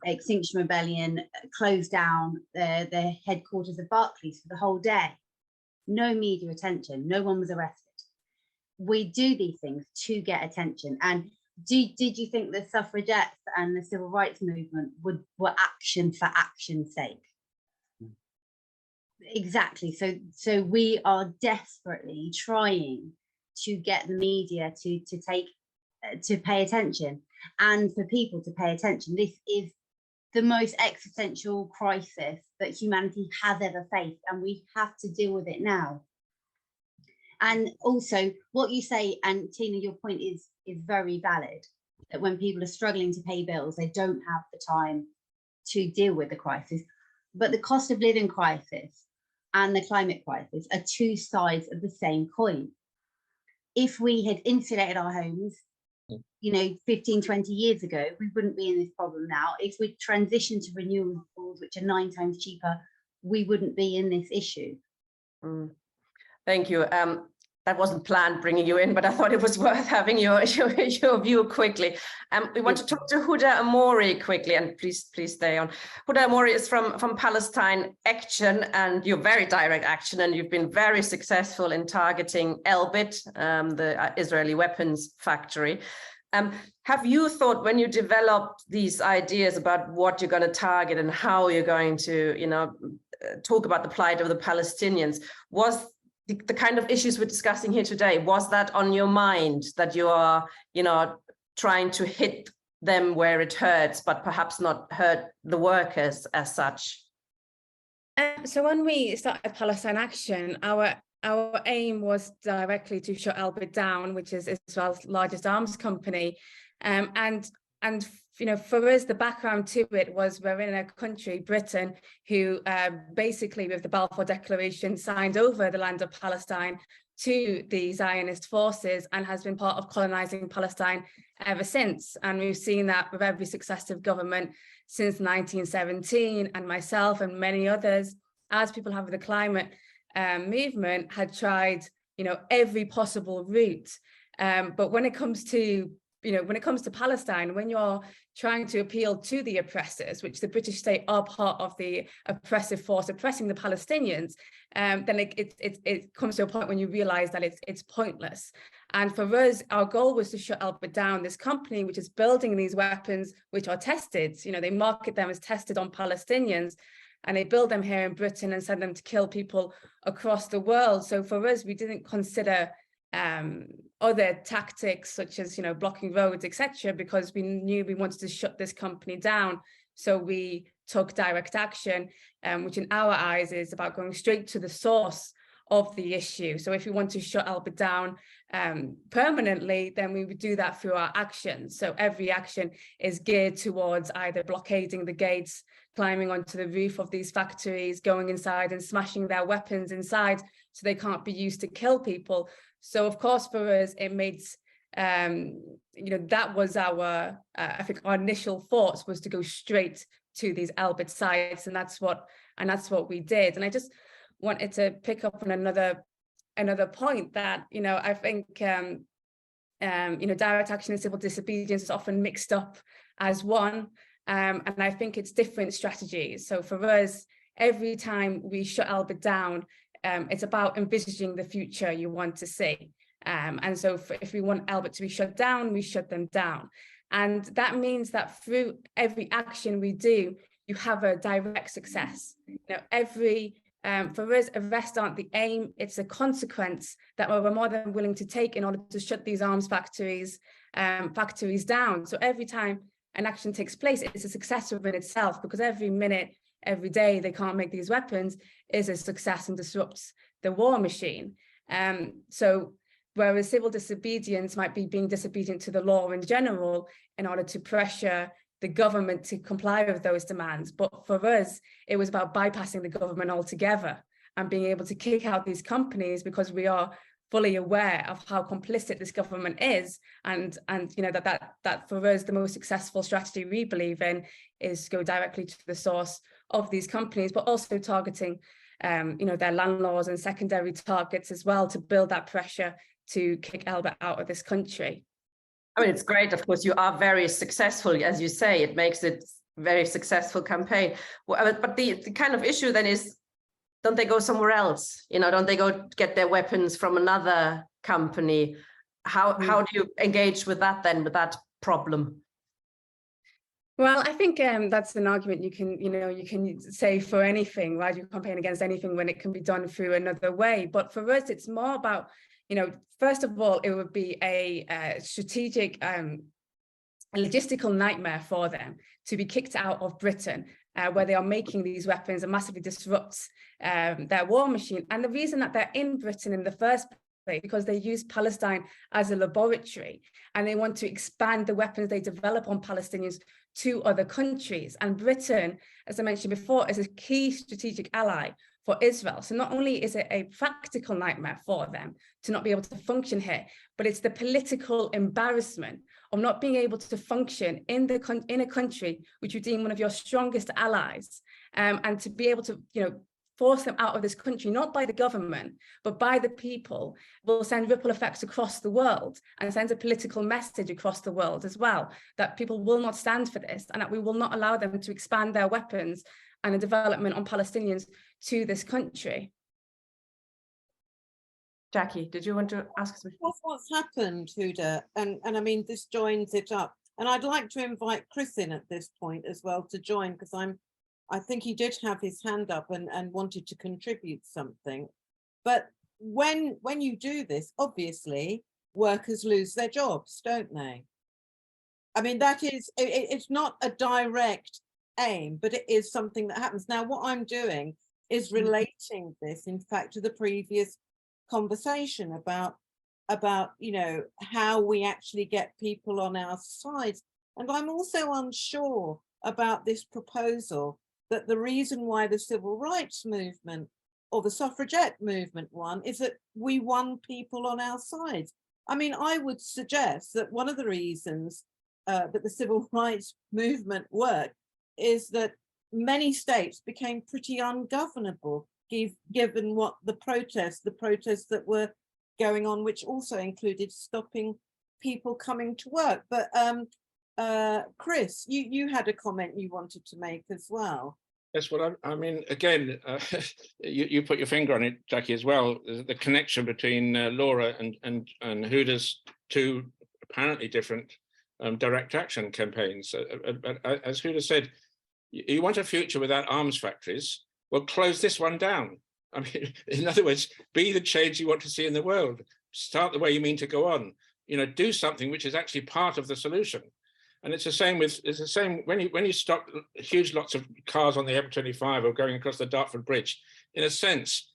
Extinction Rebellion closed down the headquarters of Barclays for the whole day. No media attention. No one was arrested. We do these things to get attention. And did you think the suffragettes and the civil rights movement were action for action's sake? Exactly. So we are desperately trying to get the media to pay attention, and for people to pay attention. This is the most existential crisis that humanity has ever faced, and we have to deal with it now. And also, what you say, and Tina, your point is very valid, that when people are struggling to pay bills, they don't have the time to deal with the crisis. But the cost of living crisis and the climate crisis are two sides of the same coin. If we had insulated our homes, 15, 20 years ago, we wouldn't be in this problem now. If we transitioned to renewables, which are 9 times cheaper, we wouldn't be in this issue. Thank you. That wasn't planned bringing you in, but I thought it was worth having your view quickly. We want to talk to Huda Ammori quickly, and please stay on. Huda Ammori is from Palestine Action, and you're very direct action, and you've been very successful in targeting Elbit, the Israeli weapons factory. Have you thought, when you developed these ideas about what you're going to target and how you're going to, talk about the plight of the Palestinians, was the kind of issues we're discussing here today, was that on your mind, that you are, trying to hit them where it hurts, but perhaps not hurt the workers as such? So when we started Palestine Action, our aim was directly to shut Elbit down, which is Israel's largest arms company, and for us, the background to it was we're in a country, Britain, who basically, with the Balfour Declaration, signed over the land of Palestine to the Zionist forces and has been part of colonizing Palestine ever since. And we've seen that with every successive government since 1917, and myself and many others, as people have with the climate movement, had tried, every possible route. But when it comes to Palestine, when you're trying to appeal to the oppressors, which the British state are part of the oppressive force oppressing the Palestinians, then it comes to a point when you realize that it's pointless. And for us, our goal was to shut Elbit down, this company which is building these weapons which are tested. They market them as tested on Palestinians, and they build them here in Britain and send them to kill people across the world. So for us, we didn't consider other tactics such as blocking roads, etc., because we knew we wanted to shut this company down. So we took direct action, which in our eyes is about going straight to the source of the issue. So if we want to shut Albert down permanently, then we would do that through our actions. So every action is geared towards either blockading the gates, climbing onto the roof of these factories, going inside and smashing their weapons inside so they can't be used to kill people. So of course for us it made that was our I think our initial thoughts was to go straight to these Albert sites, and that's what we did. And I just wanted to pick up on another point that I think direct action and civil disobedience is often mixed up as one, and I think it's different strategies. So for us, every time we shut Albert down, it's about envisaging the future you want to see. And so if we want Albert to be shut down, we shut them down. And that means that through every action we do, you have a direct success. For us, arrests aren't the aim, it's a consequence that we're more than willing to take in order to shut these arms factories down. So every time an action takes place, it's a success within itself, because every minute, every day they can't make these weapons is a success and disrupts the war machine. So whereas civil disobedience might be being disobedient to the law in general in order to pressure the government to comply with those demands. But for us, it was about bypassing the government altogether and being able to kick out these companies, because we are fully aware of how complicit this government is. And that for us, the most successful strategy we believe in is go directly to the source of these companies, but also targeting their landlords and secondary targets as well, to build that pressure to kick Albert out of this country. I mean, it's great. Of course, you are very successful, as you say. It makes it a very successful campaign. But the kind of issue then is, don't they go somewhere else? Don't they go get their weapons from another company? How do you engage with that then, with that problem? Well, I think that's an argument you can say for anything, right? You campaign against anything when it can be done through another way. But for us, it's more about, first of all, it would be a strategic, a logistical nightmare for them to be kicked out of Britain, where they are making these weapons and massively disrupts their war machine. And the reason that they're in Britain in the first place, because they use Palestine as a laboratory, and they want to expand the weapons they develop on Palestinians to other countries. And Britain, as I mentioned before, is a key strategic ally for Israel. So not only is it a practical nightmare for them to not be able to function here, but it's the political embarrassment of not being able to function in a country which you deem one of your strongest allies, and to be able to force them out of this country, not by the government, but by the people, will send ripple effects across the world and sends a political message across the world as well, that people will not stand for this, and that we will not allow them to expand their weapons and the development on Palestinians to this country. Jackie, did you want to ask something? That's what's happened, Huda, and I mean, this joins it up. And I'd like to invite Chris in at this point as well to join, because I think he did have his hand up and wanted to contribute something. But when you do this, obviously, workers lose their jobs, don't they? I mean, that is, it's not a direct aim, but it is something that happens. Now, what I'm doing is relating this, in fact, to the previous conversation about how we actually get people on our side. And I'm also unsure about this proposal that the reason why the civil rights movement or the suffragette movement won is that we won people on our side. I mean, I would suggest that one of the reasons that the civil rights movement worked is that many states became pretty ungovernable, given what the protests that were going on, which also included stopping people coming to work. But Chris, you had a comment you wanted to make as well. Yes, well, I mean, again, you put your finger on it, Jackie, as well. The connection between Lora and Huda's two apparently different direct action campaigns. As Huda said, you want a future without arms factories? Well, close this one down. I mean, in other words, be the change you want to see in the world. Start the way you mean to go on. Do something which is actually part of the solution. And it's the same when you stop huge lots of cars on the M25 or going across the Dartford Bridge. In a sense,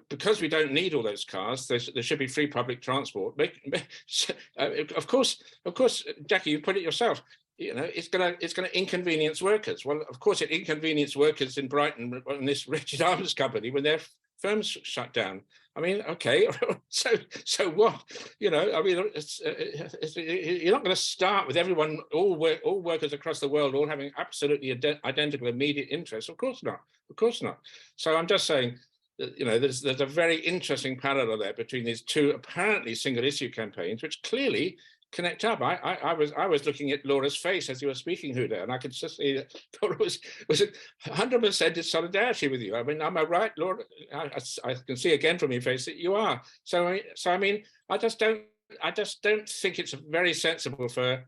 because we don't need all those cars, there should be free public transport. Of course, Jackie, you put it yourself. It's gonna inconvenience workers. Well, of course, it inconvenienced workers in Brighton on this wretched arms company when their firms shut down. I mean, okay, so what? I mean, you're not going to start with everyone, all workers across the world, all having absolutely identical immediate interests. Of course not. Of course not. So I'm just saying that, there's a very interesting parallel there between these two apparently single issue campaigns, which clearly connect up. I was looking at Laura's face as you were speaking, Huda, and I could just see that Laura was 100% in solidarity with you. I mean, am I right, Laura? I can see again from your face that you are. So I mean, I just don't think it's very sensible for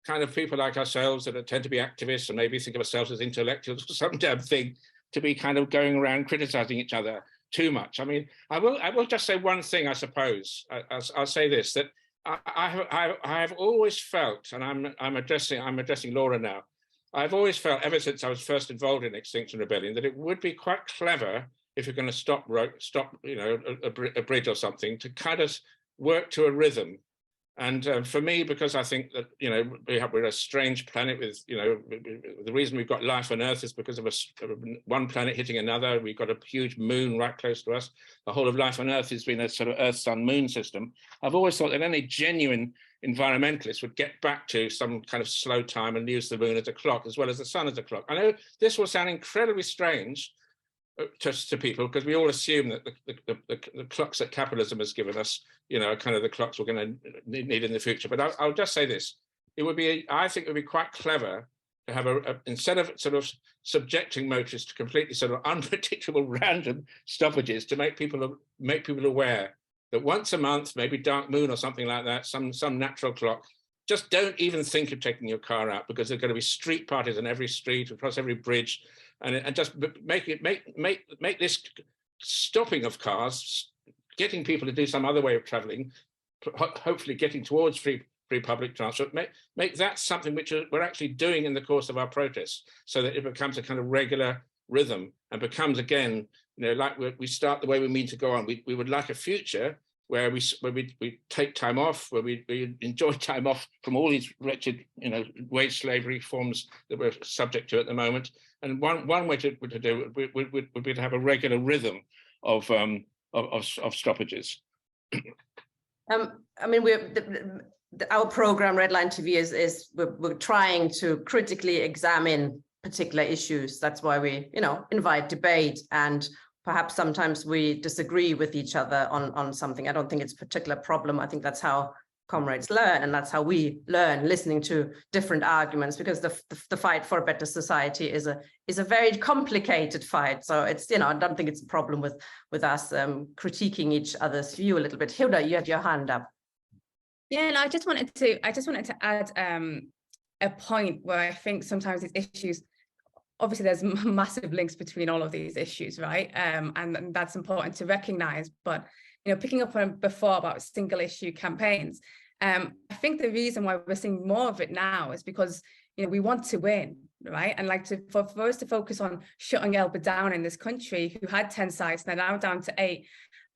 kind of people like ourselves that tend to be activists and maybe think of ourselves as intellectuals or some damn thing to be kind of going around criticizing each other too much. I mean, I will just say one thing, I suppose. I'll say this, that I have always felt, and I'm addressing Lora now. I've always felt, ever since I was first involved in Extinction Rebellion, that it would be quite clever if you're going to stop a bridge or something, to kind of work to a rhythm. And for me, because I think that we're a strange planet with the reason we've got life on Earth is because of one planet hitting another. We've got a huge moon right close to us. The whole of life on Earth has been a sort of Earth, Sun, Moon system. I've always thought that any genuine environmentalist would get back to some kind of slow time and use the moon as a clock as well as the sun as a clock. I know this will sound incredibly strange to people, because we all assume that the clocks that capitalism has given us, are kind of the clocks we're going to need in the future. But I'll just say this: I think it would be quite clever to have instead of sort of subjecting motorists to completely sort of unpredictable random stoppages, to make people aware that once a month, maybe dark moon or something like that, some natural clock. Just don't even think of taking your car out, because there are going to be street parties on every street, across every bridge, and just make this stopping of cars, getting people to do some other way of traveling, hopefully getting towards free public transport, make that something which we're actually doing in the course of our protests, so that it becomes a kind of regular rhythm and becomes, again, like we start the way we mean to go on. We would like a future where we take time off, where we enjoy time off from all these wretched, wage slavery forms that we're subject to at the moment. And one way to do it would be to have a regular rhythm of stoppages. I mean, our program Redline TV is we're trying to critically examine particular issues. That's why we invite debate, and perhaps sometimes we disagree with each other on something. I don't think it's a particular problem. I think that's how comrades learn, and that's how we learn, listening to different arguments, because the fight for a better society is a very complicated fight. So it's, I don't think it's a problem with us critiquing each other's view a little bit. Huda, you have your hand up. Yeah, and I just wanted to add a point where I think sometimes these issues, obviously there's massive links between all of these issues, right? And that's important to recognize. But, picking up on before about single issue campaigns, I think the reason why we're seeing more of it now is because, we want to win, right? And for us to focus on shutting Elba down in this country, who had 10 sites, they're now down to 8,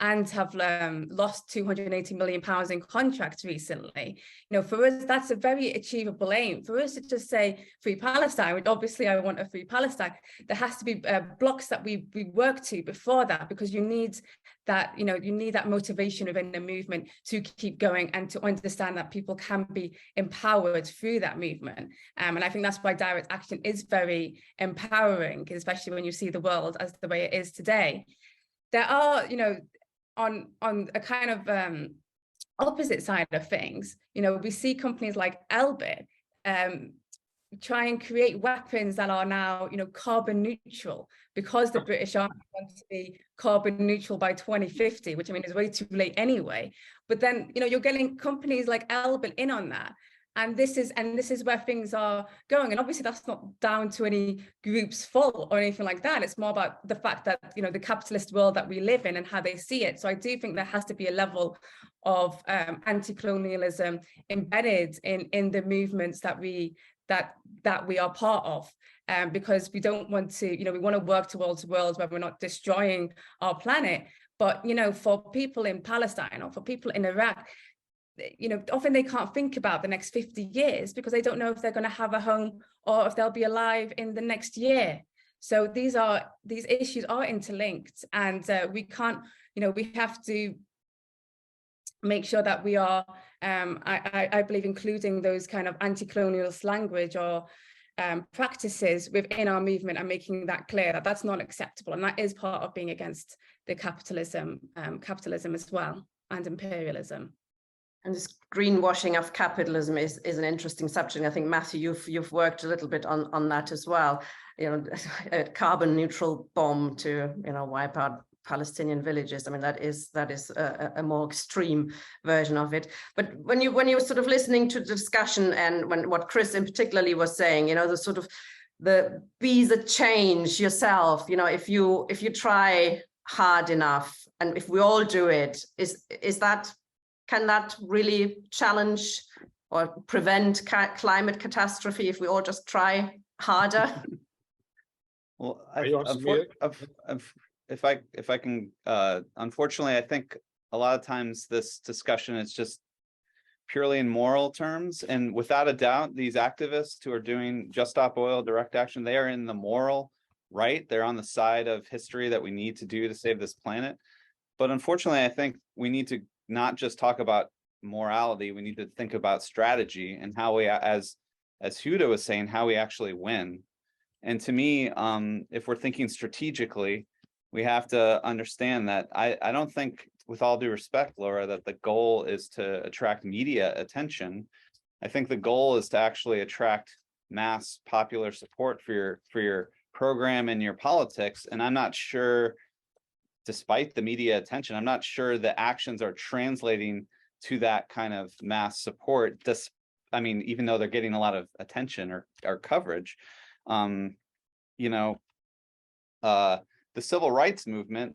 and have lost £280 million in contracts recently. For us, that's a very achievable aim. For us to just say free Palestine, which obviously I want a free Palestine, there has to be blocks that we work to before that, because you need that, you need that motivation within the movement to keep going and to understand that people can be empowered through that movement. And I think that's why direct action is very empowering, especially when you see the world as the way it is today. There are, on a kind of opposite side of things, we see companies like Elbit try and create weapons that are now, carbon neutral, because the British Army wants to be carbon neutral by 2050, which I mean is way too late anyway. But then, you're getting companies like Elbit in on that. And this is where things are going. And obviously that's not down to any group's fault or anything like that. It's more about the fact that, you know, the capitalist world that we live in and how they see it. So I do think there has to be a level of anti-colonialism embedded in the movements that we are part of, because we don't want to, you know, we want to work towards worlds where we're not destroying our planet. But, you know, for people in Palestine or for people in Iraq, you know, often they can't think about the next 50 years because they don't know if they're going to have a home or if they'll be alive in the next year. So these issues are interlinked, and we can't, you know, we have to make sure that we are, I believe, including those kind of anti-colonialist language or practices within our movement and making that clear that that's not acceptable. And that is part of being against the capitalism as well, and imperialism. And this greenwashing of capitalism is an interesting subject. I think, Matthew, you've worked a little bit on that as well. You know, a carbon neutral bomb to, you know, wipe out Palestinian villages. I mean, that is a more extreme version of it. But when you were sort of listening to the discussion, and what Chris in particularly was saying, you know, the sort of be the change yourself. You know, if you try hard enough, and if we all do it, can that really challenge or prevent climate catastrophe if we all just try harder? Well, if I can, unfortunately, I think a lot of times this discussion is just purely in moral terms, and without a doubt, these activists who are doing Just Stop Oil, direct action, they are in the moral right. They're on the side of history that we need to do to save this planet. But unfortunately, I think we need to not just talk about morality, we need to think about strategy and how we, as Huda was saying, how we actually win. And to me, if we're thinking strategically, we have to understand that I don't think, with all due respect, Laura, that the goal is to attract media attention. I think the goal is to actually attract mass popular support for your program and your politics. And I'm not sure, despite the media attention, I'm not sure the actions are translating to that kind of mass support. I mean, even though they're getting a lot of attention or coverage, you know, the civil rights movement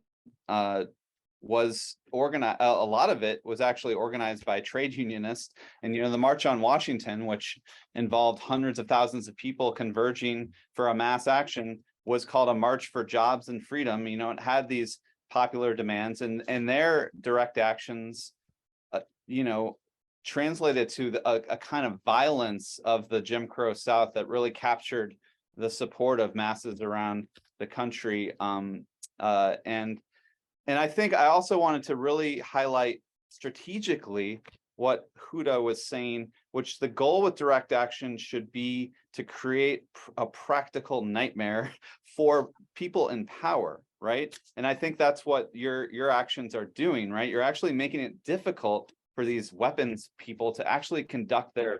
was organized. A lot of it was actually organized by trade unionists. And, you know, the March on Washington, which involved hundreds of thousands of people converging for a mass action, was called a March for Jobs and Freedom. You know, it had these popular demands, and their direct actions, you know, translated to a kind of violence of the Jim Crow South that really captured the support of masses around the country. And I think I also wanted to really highlight strategically what Huda was saying, which the goal with direct action should be to create a practical nightmare for people in power, right? And I think that's what your actions are doing, right? You're actually making it difficult for these weapons people to actually conduct their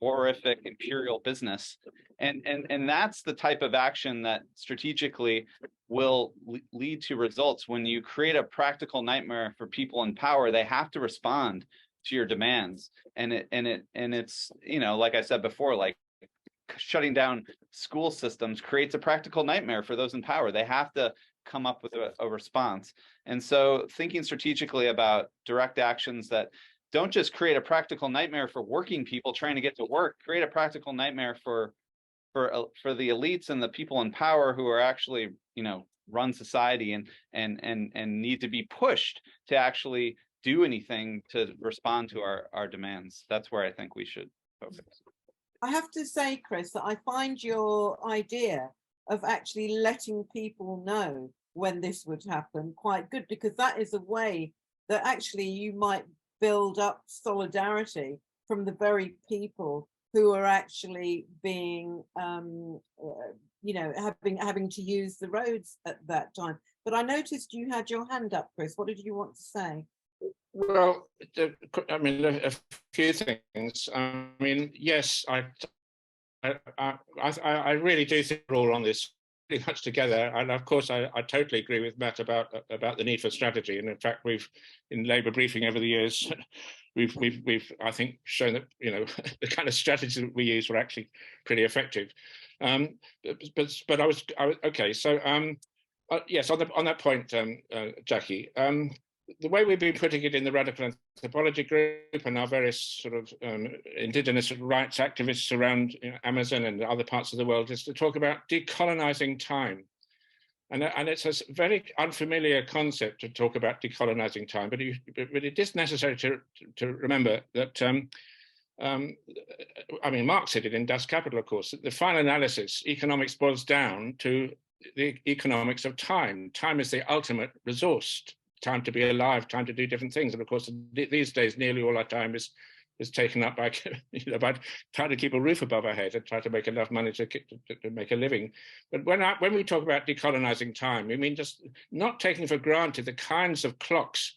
horrific imperial business. And that's the type of action that strategically will lead to results. When you create a practical nightmare for people in power, they have to respond to your demands. And it's, you know, like I said before, like shutting down school systems creates a practical nightmare for those in power. They have to come up with a response. And so thinking strategically about direct actions that don't just create a practical nightmare for working people trying to get to work, create a practical nightmare for the elites and the people in power who are actually, you know, run society and need to be pushed to actually do anything to respond to our demands. That's where I think we should focus. I have to say, Chris, that I find your idea of actually letting people know when this would happen quite good, because that is a way that actually you might build up solidarity from the very people who are actually being, you know, having to use the roads at that time. But I noticed you had your hand up, Chris. What did you want to say? Well, I mean, a few things. I mean, yes, I really do think we're all on this pretty much together, and of course, I totally agree with Matt about the need for strategy. And in fact, we've in Labour briefing over the years we've I think shown that the kind of strategies that we use were actually pretty effective. But I was okay. So yes, on that point, Jackie. The way we've been putting it in the radical anthropology group and our various sort of indigenous rights activists around Amazon and other parts of the world is to talk about decolonizing time. And it's a very unfamiliar concept to talk about decolonizing time, but it is necessary to remember that, I mean, Marx said it in Das Kapital, of course, that the final analysis, economics boils down to the economics of time. Time is the ultimate resource. Time to be alive, time to do different things. And of course, these days, nearly all our time is taken up by, by trying to keep a roof above our head and try to make enough money to make a living. But when we talk about decolonizing time, we mean just not taking for granted the kinds of clocks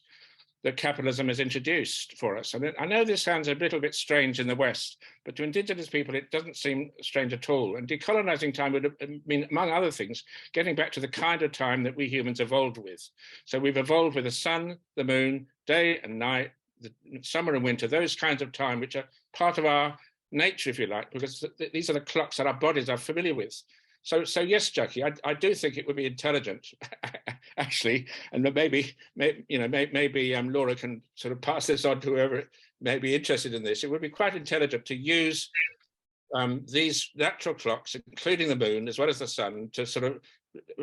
that capitalism has introduced for us. And I know this sounds a little bit strange in the West, but to indigenous people, it doesn't seem strange at all. And decolonizing time would mean, among other things, getting back to the kind of time that we humans evolved with. So we've evolved with the sun, the moon, day and night, the summer and winter, those kinds of time, which are part of our nature, if you like, because these are the clocks that our bodies are familiar with. So yes, Jackie, I do think it would be intelligent, actually, and maybe Lora can sort of pass this on to whoever may be interested in this. It would be quite intelligent to use these natural clocks, including the moon as well as the sun, to sort of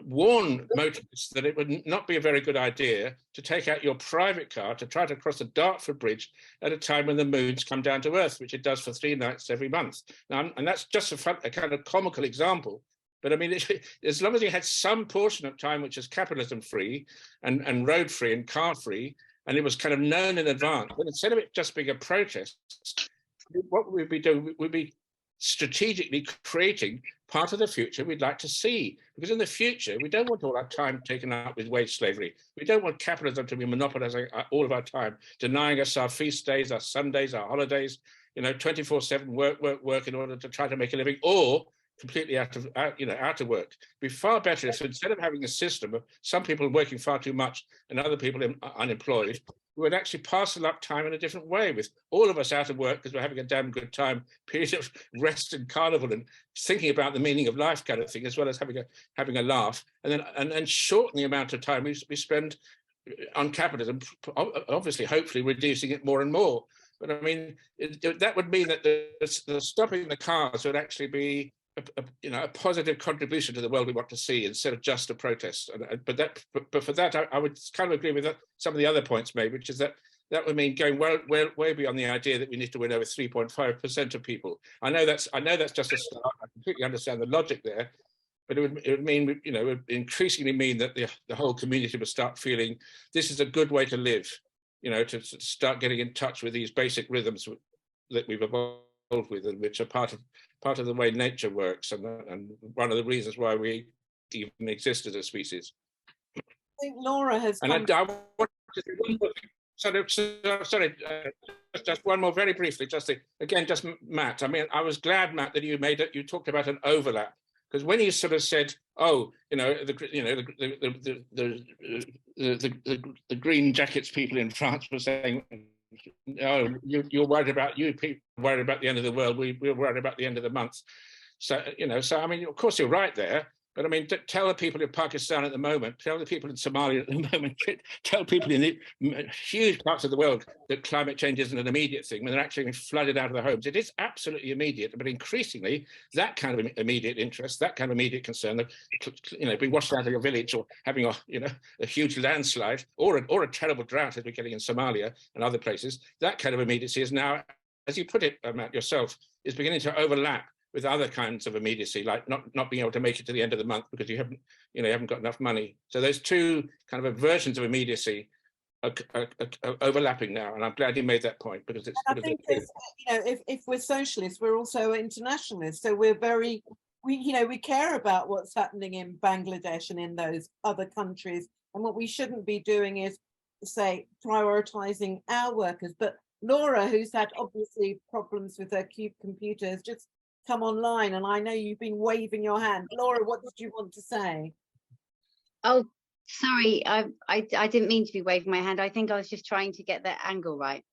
warn motorists that it would not be a very good idea to take out your private car to try to cross the Dartford Bridge at a time when the moon's come down to Earth, which it does for 3 nights every month. Now, and that's just a kind of comical example. But I mean, as long as you had some portion of time which is capitalism free and road free and car free, and it was kind of known in advance, but instead of it just being a protest, what we'd be doing, we'd be strategically creating part of the future we'd like to see. Because in the future, we don't want all our time taken up with wage slavery. We don't want capitalism to be monopolizing all of our time, denying us our feast days, our Sundays, our holidays, 24/7 work in order to try to make a living, or completely out of work. It'd be far better if instead of having a system of some people working far too much and other people unemployed, we would actually parcel up time in a different way, with all of us out of work because we're having a damn good time, period of rest and carnival and thinking about the meaning of life kind of thing, as well as having a laugh, and then shorten the amount of time we spend on capitalism, obviously, hopefully reducing it more and more. But I mean, that would mean that the stopping the cars would actually be a positive contribution to the world we want to see, instead of just a protest. But for that, I would kind of agree with some of the other points made, which is that would mean going way beyond the idea that we need to win over 3.5% of people. I know that's just a start. I completely understand the logic there, but it would mean, it would increasingly mean that the whole community would start feeling this is a good way to live, to start getting in touch with these basic rhythms that we've evolved with, and which are part of the way nature works, and one of the reasons why we even exist as a species. I think Lora has. And I want to say one more thing. Sorry, just one more very briefly. Just Matt. I mean, I was glad, Matt, that you talked about an overlap, because when you sort of said, "Oh, the green jackets people in France were saying, oh, you're worried about people worried about the end of the world. We're worried about the end of the month." So so I mean, of course you're right there. But I mean, tell the people in Pakistan at the moment, tell the people in Somalia at the moment, tell people in the huge parts of the world that climate change isn't an immediate thing when they're actually being flooded out of their homes. It is absolutely immediate, but increasingly that kind of immediate interest, that kind of immediate concern, that being washed out of your village, or having a huge landslide, or a terrible drought as we're getting in Somalia and other places, that kind of immediacy is now, as you put it, Matt, yourself, is beginning to overlap with other kinds of immediacy, like not being able to make it to the end of the month because you haven't got enough money. So those two kind of versions of immediacy are overlapping now, and I'm glad you made that point, because it's. I think if we're socialists, we're also internationalists. So we're we care about what's happening in Bangladesh and in those other countries, and what we shouldn't be doing is, say, prioritizing our workers. But Lora, who's had obviously problems with her computer, has just come online, and I know you've been waving your hand. Lora, what did you want to say? Oh, sorry, I didn't mean to be waving my hand. I think I was just trying to get that angle right.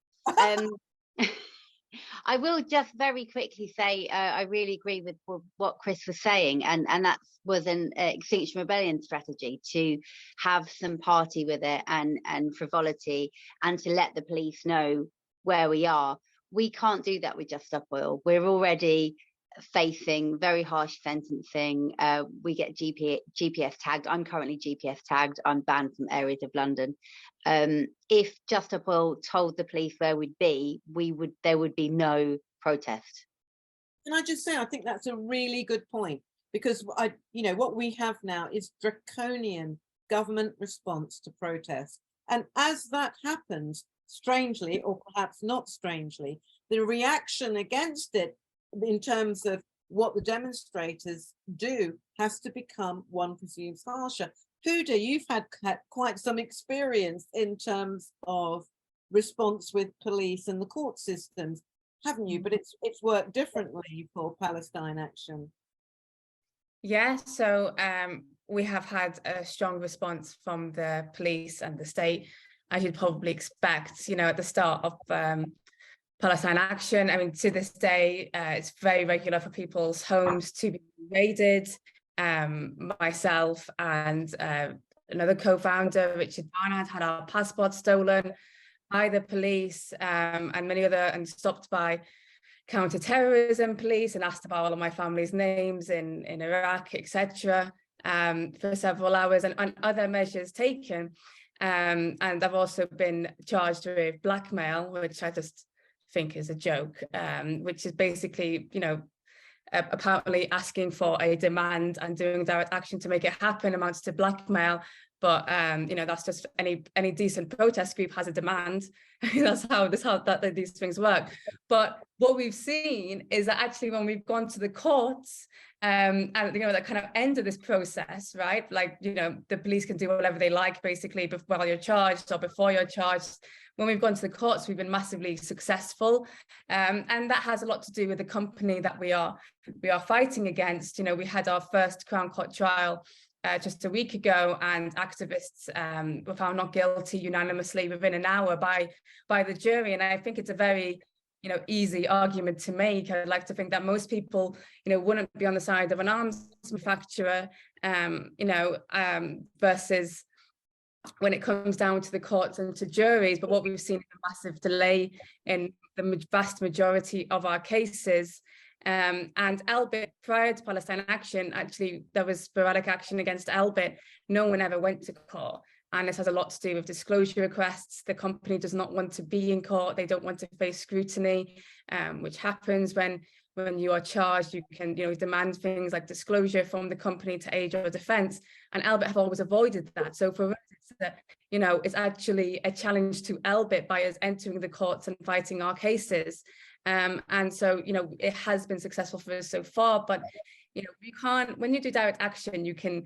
I will just very quickly say I really agree with what Chris was saying, and that was an Extinction Rebellion strategy, to have some party with it and frivolity, and to let the police know where we are. We can't do that with Just Stop Oil. We're already facing very harsh sentencing. We get GPS tagged. I'm currently GPS tagged. I'm banned from areas of London. If Just Stop Oil told the police where we'd be, there would be no protest. Can I just say, I think that's a really good point, because what we have now is draconian government response to protest. And as that happens, strangely, or perhaps not strangely, the reaction against it in terms of what the demonstrators do has to become, one presumes, harsher. Huda, you've had quite some experience in terms of response with police and the court systems, haven't you? But it's worked differently for Palestine Action. Yeah, so we have had a strong response from the police and the state, as you'd probably expect, at the start of Palestine Action. I mean, to this day, it's very regular for people's homes to be raided. Myself and another co-founder, Richard Barnard, had our passports stolen by the police and many other, and stopped by counter-terrorism police and asked about all of my family's names in Iraq, etc., for several hours, and other measures taken. And I've also been charged with blackmail, which I just think is a joke, which is basically, apparently asking for a demand and doing direct action to make it happen amounts to blackmail. But that's just any decent protest group has a demand. That's how these things work. But what we've seen is that actually when we've gone to the courts, and that kind of end of this process, right? Like, the police can do whatever they like basically while you're charged or before you're charged. When we've gone to the courts, we've been massively successful, and that has a lot to do with the company that we are fighting against. We had our first Crown Court trial just a week ago, and activists were found not guilty unanimously within an hour by the jury. And I think it's a very easy argument to make. I'd like to think that most people wouldn't be on the side of an arms manufacturer, versus when it comes down to the courts and to juries. But what we've seen is a massive delay in the vast majority of our cases. And Elbit, prior to Palestine Action, actually there was sporadic action against Elbit. No one ever went to court. And this has a lot to do with disclosure requests. The company does not want to be in court. They don't want to face scrutiny, which happens when you are charged. You can demand things like disclosure from the company to aid your defense. And Elbit have always avoided that. So for us, it's actually a challenge to Elbit by us entering the courts and fighting our cases. And so, it has been successful for us so far, but, you can't, when you do direct action, you can,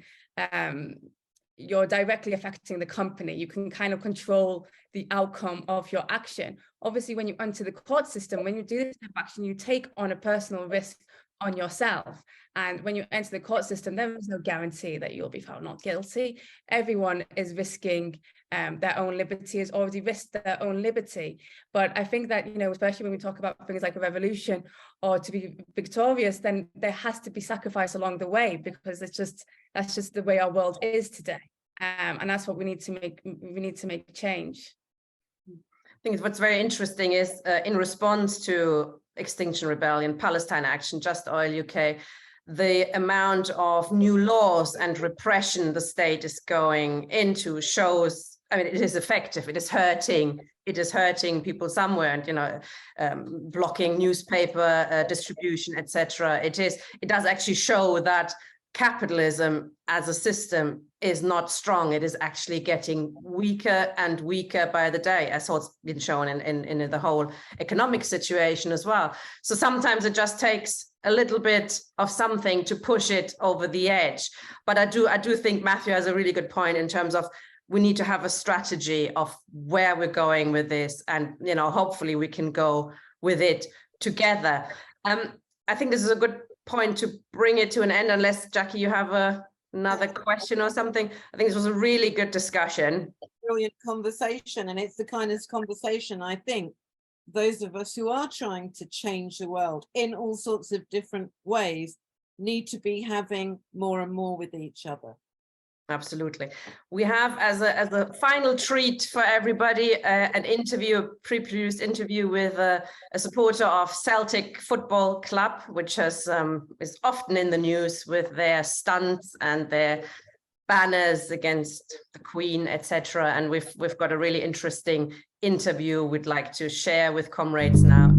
you're directly affecting the company. You can kind of control the outcome of your action. Obviously, when you enter the court system, when you do this type of action, you take on a personal risk on yourself. And when you enter the court system, there is no guarantee that you'll be found not guilty. Everyone is risking their own liberty, has already risked their own liberty. But I think that, especially when we talk about things like a revolution or to be victorious, then there has to be sacrifice along the way, because that's just the way our world is today. And that's what we need to make. We need to make change. I think what's very interesting is in response to Extinction Rebellion, Palestine Action, Just Oil UK, the amount of new laws and repression the state is going into shows, it is effective. It is hurting people somewhere, and blocking newspaper distribution, etc. It does actually show that capitalism as a system is not strong. It is actually getting weaker and weaker by the day, as it's been shown in the whole economic situation as well. So sometimes it just takes a little bit of something to push it over the edge. But I do think Matthew has a really good point in terms of we need to have a strategy of where we're going with this, and hopefully we can go with it together. I think this is a good point to bring it to an end, unless Jackie, you have another question or something. I think this was a really good discussion. Brilliant conversation, and it's the kind of conversation I think those of us who are trying to change the world in all sorts of different ways need to be having more and more with each other. Absolutely. We have as a final treat for everybody an interview, a pre-produced interview with a supporter of Celtic Football Club, which is often in the news with their stunts and their banners against the Queen, etc. And we've got a really interesting interview we'd like to share with comrades now.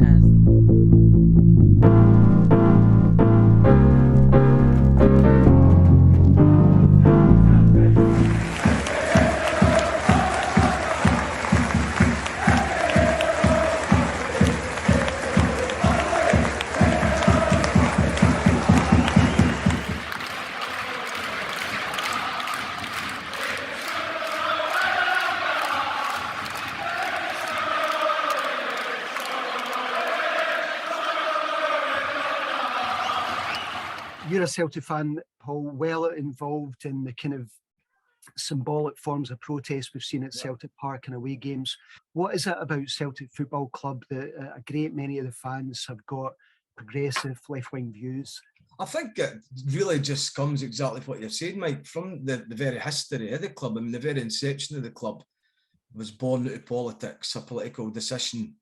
You're a Celtic fan, Paul, well involved in the kind of symbolic forms of protest we've seen at Celtic Park and away games. What is it about Celtic Football Club that a great many of the fans have got progressive left-wing views? I think it really just comes exactly what you're saying, Mike, from the very history of the club. I mean, the very inception of the club was born out of politics, a political decision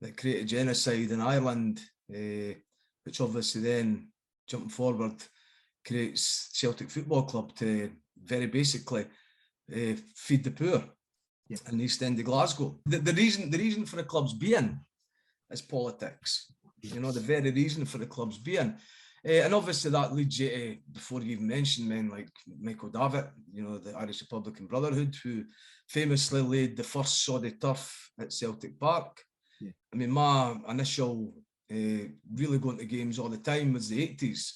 that created genocide in Ireland, which obviously then, jumping forward, creates Celtic Football Club to very basically feed the poor in the East End of Glasgow. The reason for the club's being is politics. You know, the very reason for the club's being. And obviously that leads you to, before you even mention men like Michael Davitt, you know, the Irish Republican Brotherhood, who famously laid the first soddy turf at Celtic Park. Yeah. I mean, my initial really going to games all the time was the 80s.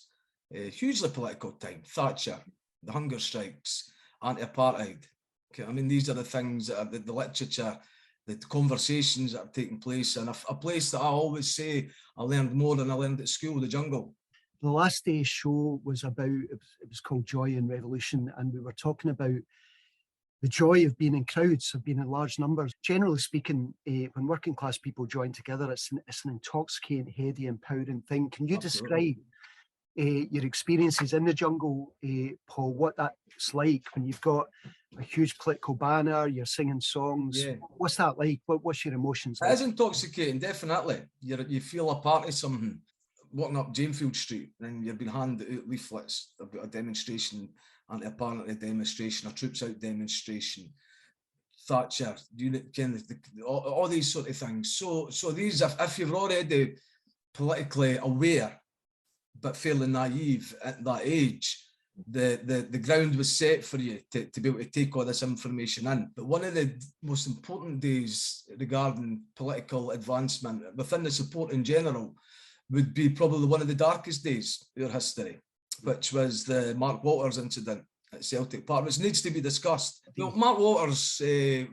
Hugely political time. Thatcher, the hunger strikes, anti-apartheid. Okay, I mean, these are the things that are the literature, the conversations that are taking place, and a place that I always say I learned more than I learned at school, the jungle. The last day's show was about, it was called Joy and Revolution, and we were talking about the joy of being in crowds, of being in large numbers. Generally speaking, when working class people join together, it's an intoxicating, heady, empowering thing. Can you describe your experiences in the jungle, Paul, what that's like when you've got a huge political banner, you're singing songs? Yeah. What's that like? What's your emotions like? It is intoxicating, definitely. You feel a part of something. Walking up Janefield Street and you're being handed out leaflets about a demonstration, anti-apartheid demonstration, a troops out demonstration, Thatcher, all these sort of things. So these, if you're already politically aware but fairly naive at that age, the ground was set for you to be able to take all this information in. But one of the most important days regarding political advancement within the support in general would be probably one of the darkest days of your history, which was the Mark Walters incident at Celtic Park, which needs to be discussed. Well, Mark Walters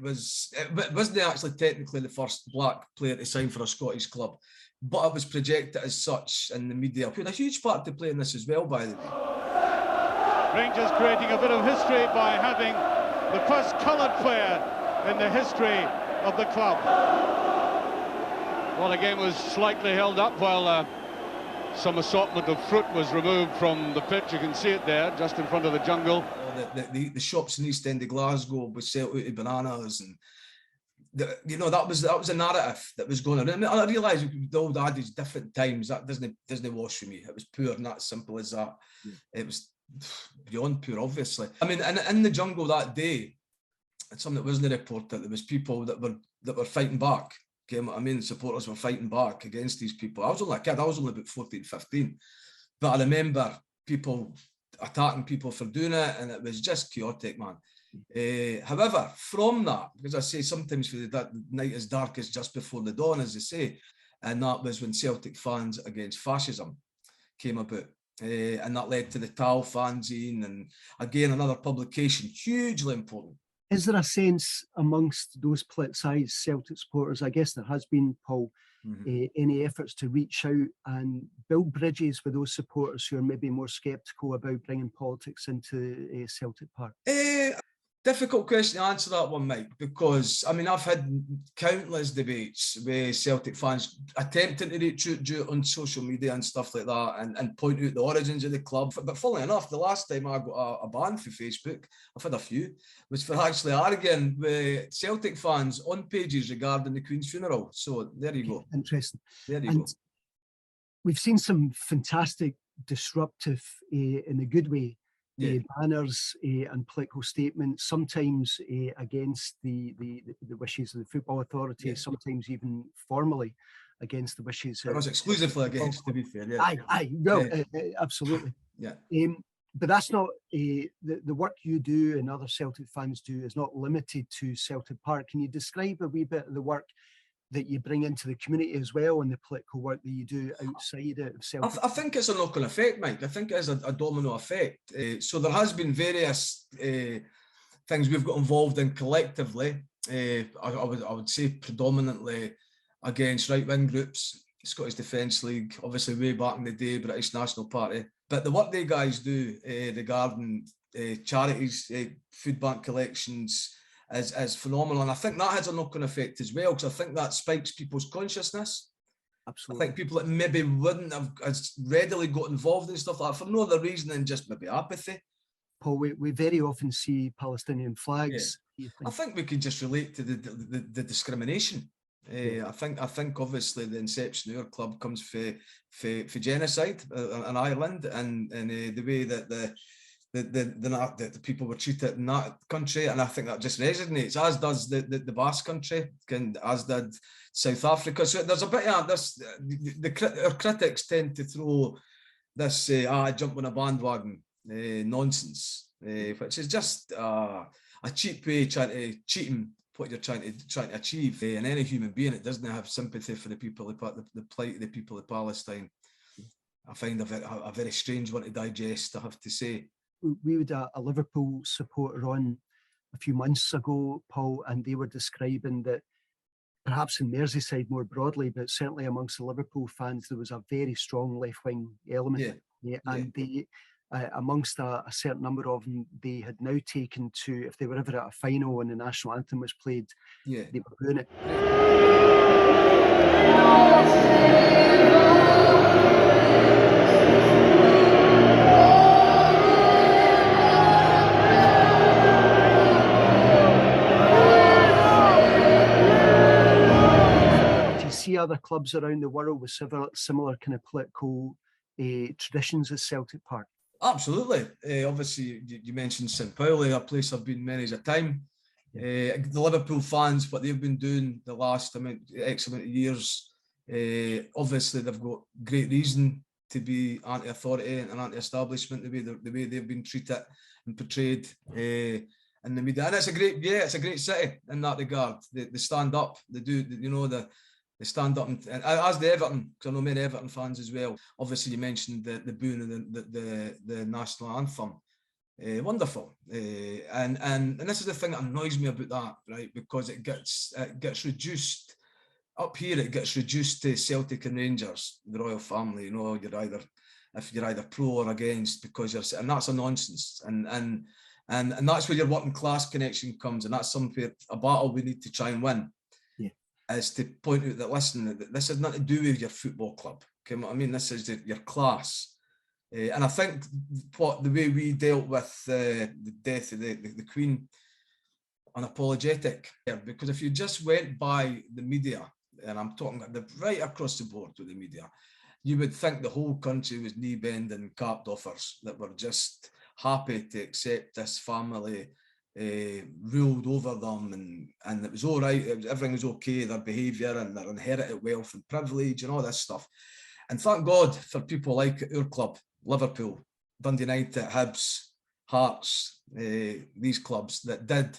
wasn't actually technically the first black player to sign for a Scottish club, but it was projected as such in the media. He had a huge part to play in this as well, by the way. Rangers creating a bit of history by having the first coloured player in the history of the club. Well, the game was slightly held up while some assortment of fruit was removed from the pitch. You can see it there, just in front of the jungle. The shops in the East End of Glasgow would sell out of bananas, and that was a narrative that was going on. I mean, I realise the old adage, different times, that doesn't wash for me. It was poor, and that's simple as that. Yeah. It was beyond poor, obviously. I mean, in the jungle that day, it's something that wasn't reported. There was people that were fighting back. Okay, I mean, supporters were fighting back against these people. I was only a kid, I was only about 14, 15. But I remember people attacking people for doing it, and it was just chaotic, man. However, from that, because I say sometimes the night is darkest just before the dawn, as they say, and that was when Celtic Fans Against Fascism came about. And that led to the TAL fanzine, and again, another publication, hugely important. Is there a sense amongst those politicised Celtic supporters, I guess there has been, Paul, any efforts to reach out and build bridges with those supporters who are maybe more sceptical about bringing politics into Celtic Park? Difficult question to answer that one, Mike, because I mean I've had countless debates with Celtic fans attempting to reach out on social media and stuff like that, and point out the origins of the club. But funnily enough, the last time I got a ban for Facebook, I've had a few, was for actually arguing with Celtic fans on pages regarding the Queen's funeral. So there you go. Interesting. There you go. We've seen some fantastic disruptive, in a good way, banners and political statements, sometimes against the wishes of the Football Authority, sometimes even formally against the wishes. It was exclusively against, to be fair. Absolutely. Yeah. But that's not the work you do and other Celtic fans do is not limited to Celtic Park. Can you describe a wee bit of the work that you bring into the community as well, and the political work that you do outside of Celtic? I think it's a knock-on effect, Mike. I think it is a domino effect. So there has been various things we've got involved in collectively. I would say predominantly against right-wing groups, Scottish Defence League, obviously way back in the day, British National Party. But the work they guys do regarding charities, food bank collections, is phenomenal, and I think that has a knock-on effect as well, because I think that spikes people's consciousness. Absolutely. I think people that maybe wouldn't have as readily got involved in stuff like that for no other reason than just maybe apathy. Paul, we very often see Palestinian flags. Yeah. I think we can just relate to the discrimination. I think obviously the inception of our club comes for genocide in Ireland, and the way that the people were treated in that country, and I think that just resonates, as does the Basque country, and as did South Africa. So there's a bit of this. Our critics tend to throw this jump on a bandwagon nonsense, which is just a cheap way cheating what you're trying to achieve. And any human being that doesn't have sympathy for the people, the plight of the people of Palestine, I find a very strange one to digest, I have to say. We had a Liverpool supporter on a few months ago, Paul, and they were describing that perhaps in Merseyside more broadly, but certainly amongst the Liverpool fans, there was a very strong left-wing element. And they, amongst a certain number of them, they had now taken to, if they were ever at a final and the national anthem was played, they were doing it. See other clubs around the world with similar kind of political traditions as Celtic Park? Absolutely. Obviously, you mentioned St Pauli, a place I've been many a time. The Liverpool fans, what they've been doing the last X amount of years, obviously they've got great reason to be anti-authority and anti-establishment, the way they've been treated and portrayed in the media. And it's a great city in that regard. They stand up, they do, they stand up, and as the Everton, because I know many Everton fans as well. Obviously, you mentioned the booing of the national anthem. Wonderful, and this is the thing that annoys me about that, right? Because it gets reduced up here. It gets reduced to Celtic and Rangers, the royal family. You know, if you're either pro or against, because and that's a nonsense. And that's where your working class connection comes, and that's a battle we need to try and win. Is to point out that, listen, this has nothing to do with your football club. Okay, I mean, this is your class. And I think the way we dealt with the death of the Queen, unapologetic. Because if you just went by the media, and I'm talking right across the board with the media, you would think the whole country was knee-bending cap doffers that were just happy to accept this family ruled over them, and it was all right, everything was okay, their behaviour and their inherited wealth and privilege and all this stuff. And thank God for people like our club, Liverpool, Dundee United, Hibs, Hearts, these clubs that did.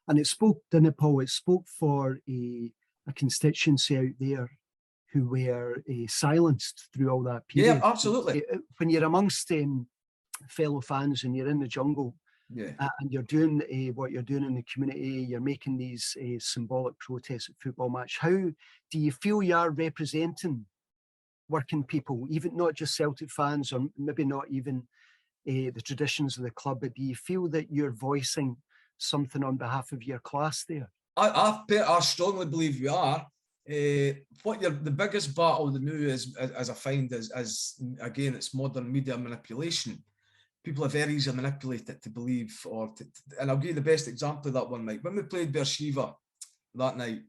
And it spoke, didn't it, Paul? It spoke for a constituency out there who were silenced through all that period. Yeah, absolutely. When you're amongst fellow fans and you're in the jungle, and you're doing what you're doing in the community, you're making these symbolic protests at football match. How do you feel you are representing working people, even not just Celtic fans, or maybe not even the traditions of the club, but do you feel that you're voicing something on behalf of your class there? I strongly believe we are. The biggest battle of the new is, as I find, is again, it's modern media manipulation. People are very easily manipulated to believe, and I'll give you the best example of that one night. When we played Beersheva that night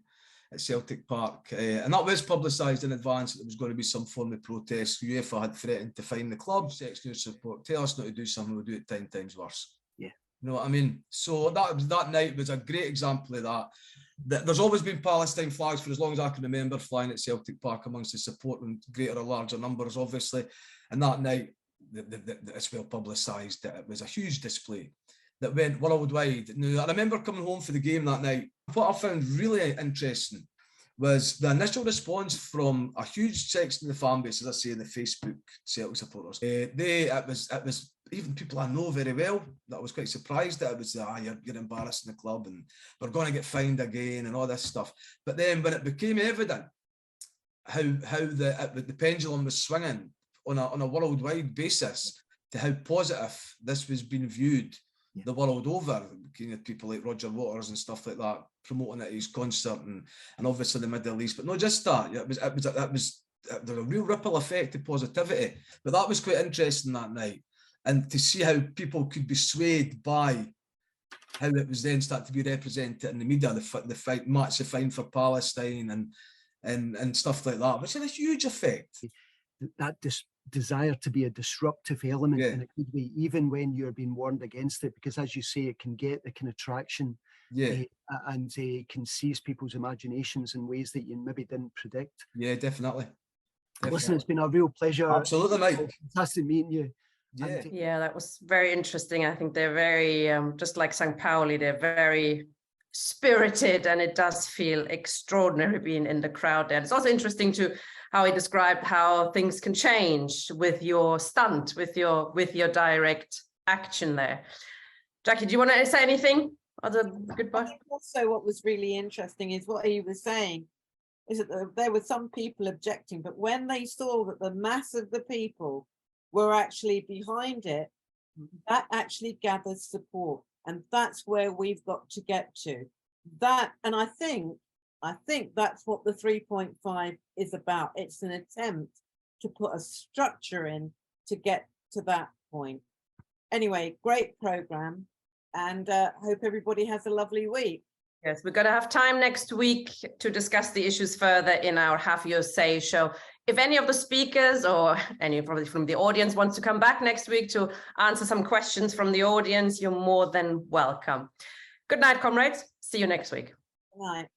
at Celtic Park, and that was publicised in advance that there was going to be some form of protest. UEFA had threatened to fine the club, Sex News support, tell us not to do something, we'll do it 10 times worse. Yeah. You know what I mean? So that night was a great example of that. There's always been Palestine flags for as long as I can remember, flying at Celtic Park amongst the support in greater or larger numbers, obviously. And that night, it's well publicised that it was a huge display that went worldwide. Now, I remember coming home for the game that night. What I found really interesting was the initial response from a huge section of the fan base, as I say, the Facebook Celtic supporters. It was even people I know very well that I was quite surprised that it was, you're embarrassing the club and we're going to get fined again and all this stuff. But then when it became evident how the pendulum was swinging on a worldwide basis to how positive this was being viewed the world over, people like Roger Waters and stuff like that promoting it at his concert, and obviously the Middle East, but not just that. There was a real ripple effect of positivity. But that was quite interesting that night, and to see how people could be swayed by how it was then starting to be represented in the media, the fight, match the fine for Palestine and stuff like that, which had a huge effect. That desire to be a disruptive element in a good way, even when you're being warned against it, because as you say, it can get the kind of traction and can seize people's imaginations in ways that you maybe didn't predict. Yeah, definitely. Listen, it's been a real pleasure. Absolutely, mate. Fantastic meeting you. Yeah, that was very interesting. I think they're very, just like St. Pauli, they're very spirited, and it does feel extraordinary being in the crowd there. It's also interesting to how he described how things can change with your stunt, with your direct action there. Jackie, do you want to say anything? Goodbye. Also, what was really interesting is what he was saying is that there were some people objecting, but when they saw that the mass of the people were actually behind it, that actually gathers support. And that's where we've got to get to. That, and I think that's what the 3.5 is about. It's an attempt to put a structure in to get to that point. Anyway, great program, and hope everybody has a lovely week. Yes, we're going to have time next week to discuss the issues further in our Have Your Say show. If any of the speakers or any probably from the audience wants to come back next week to answer some questions from the audience, you're more than welcome. Good night, comrades. See you next week. Good night.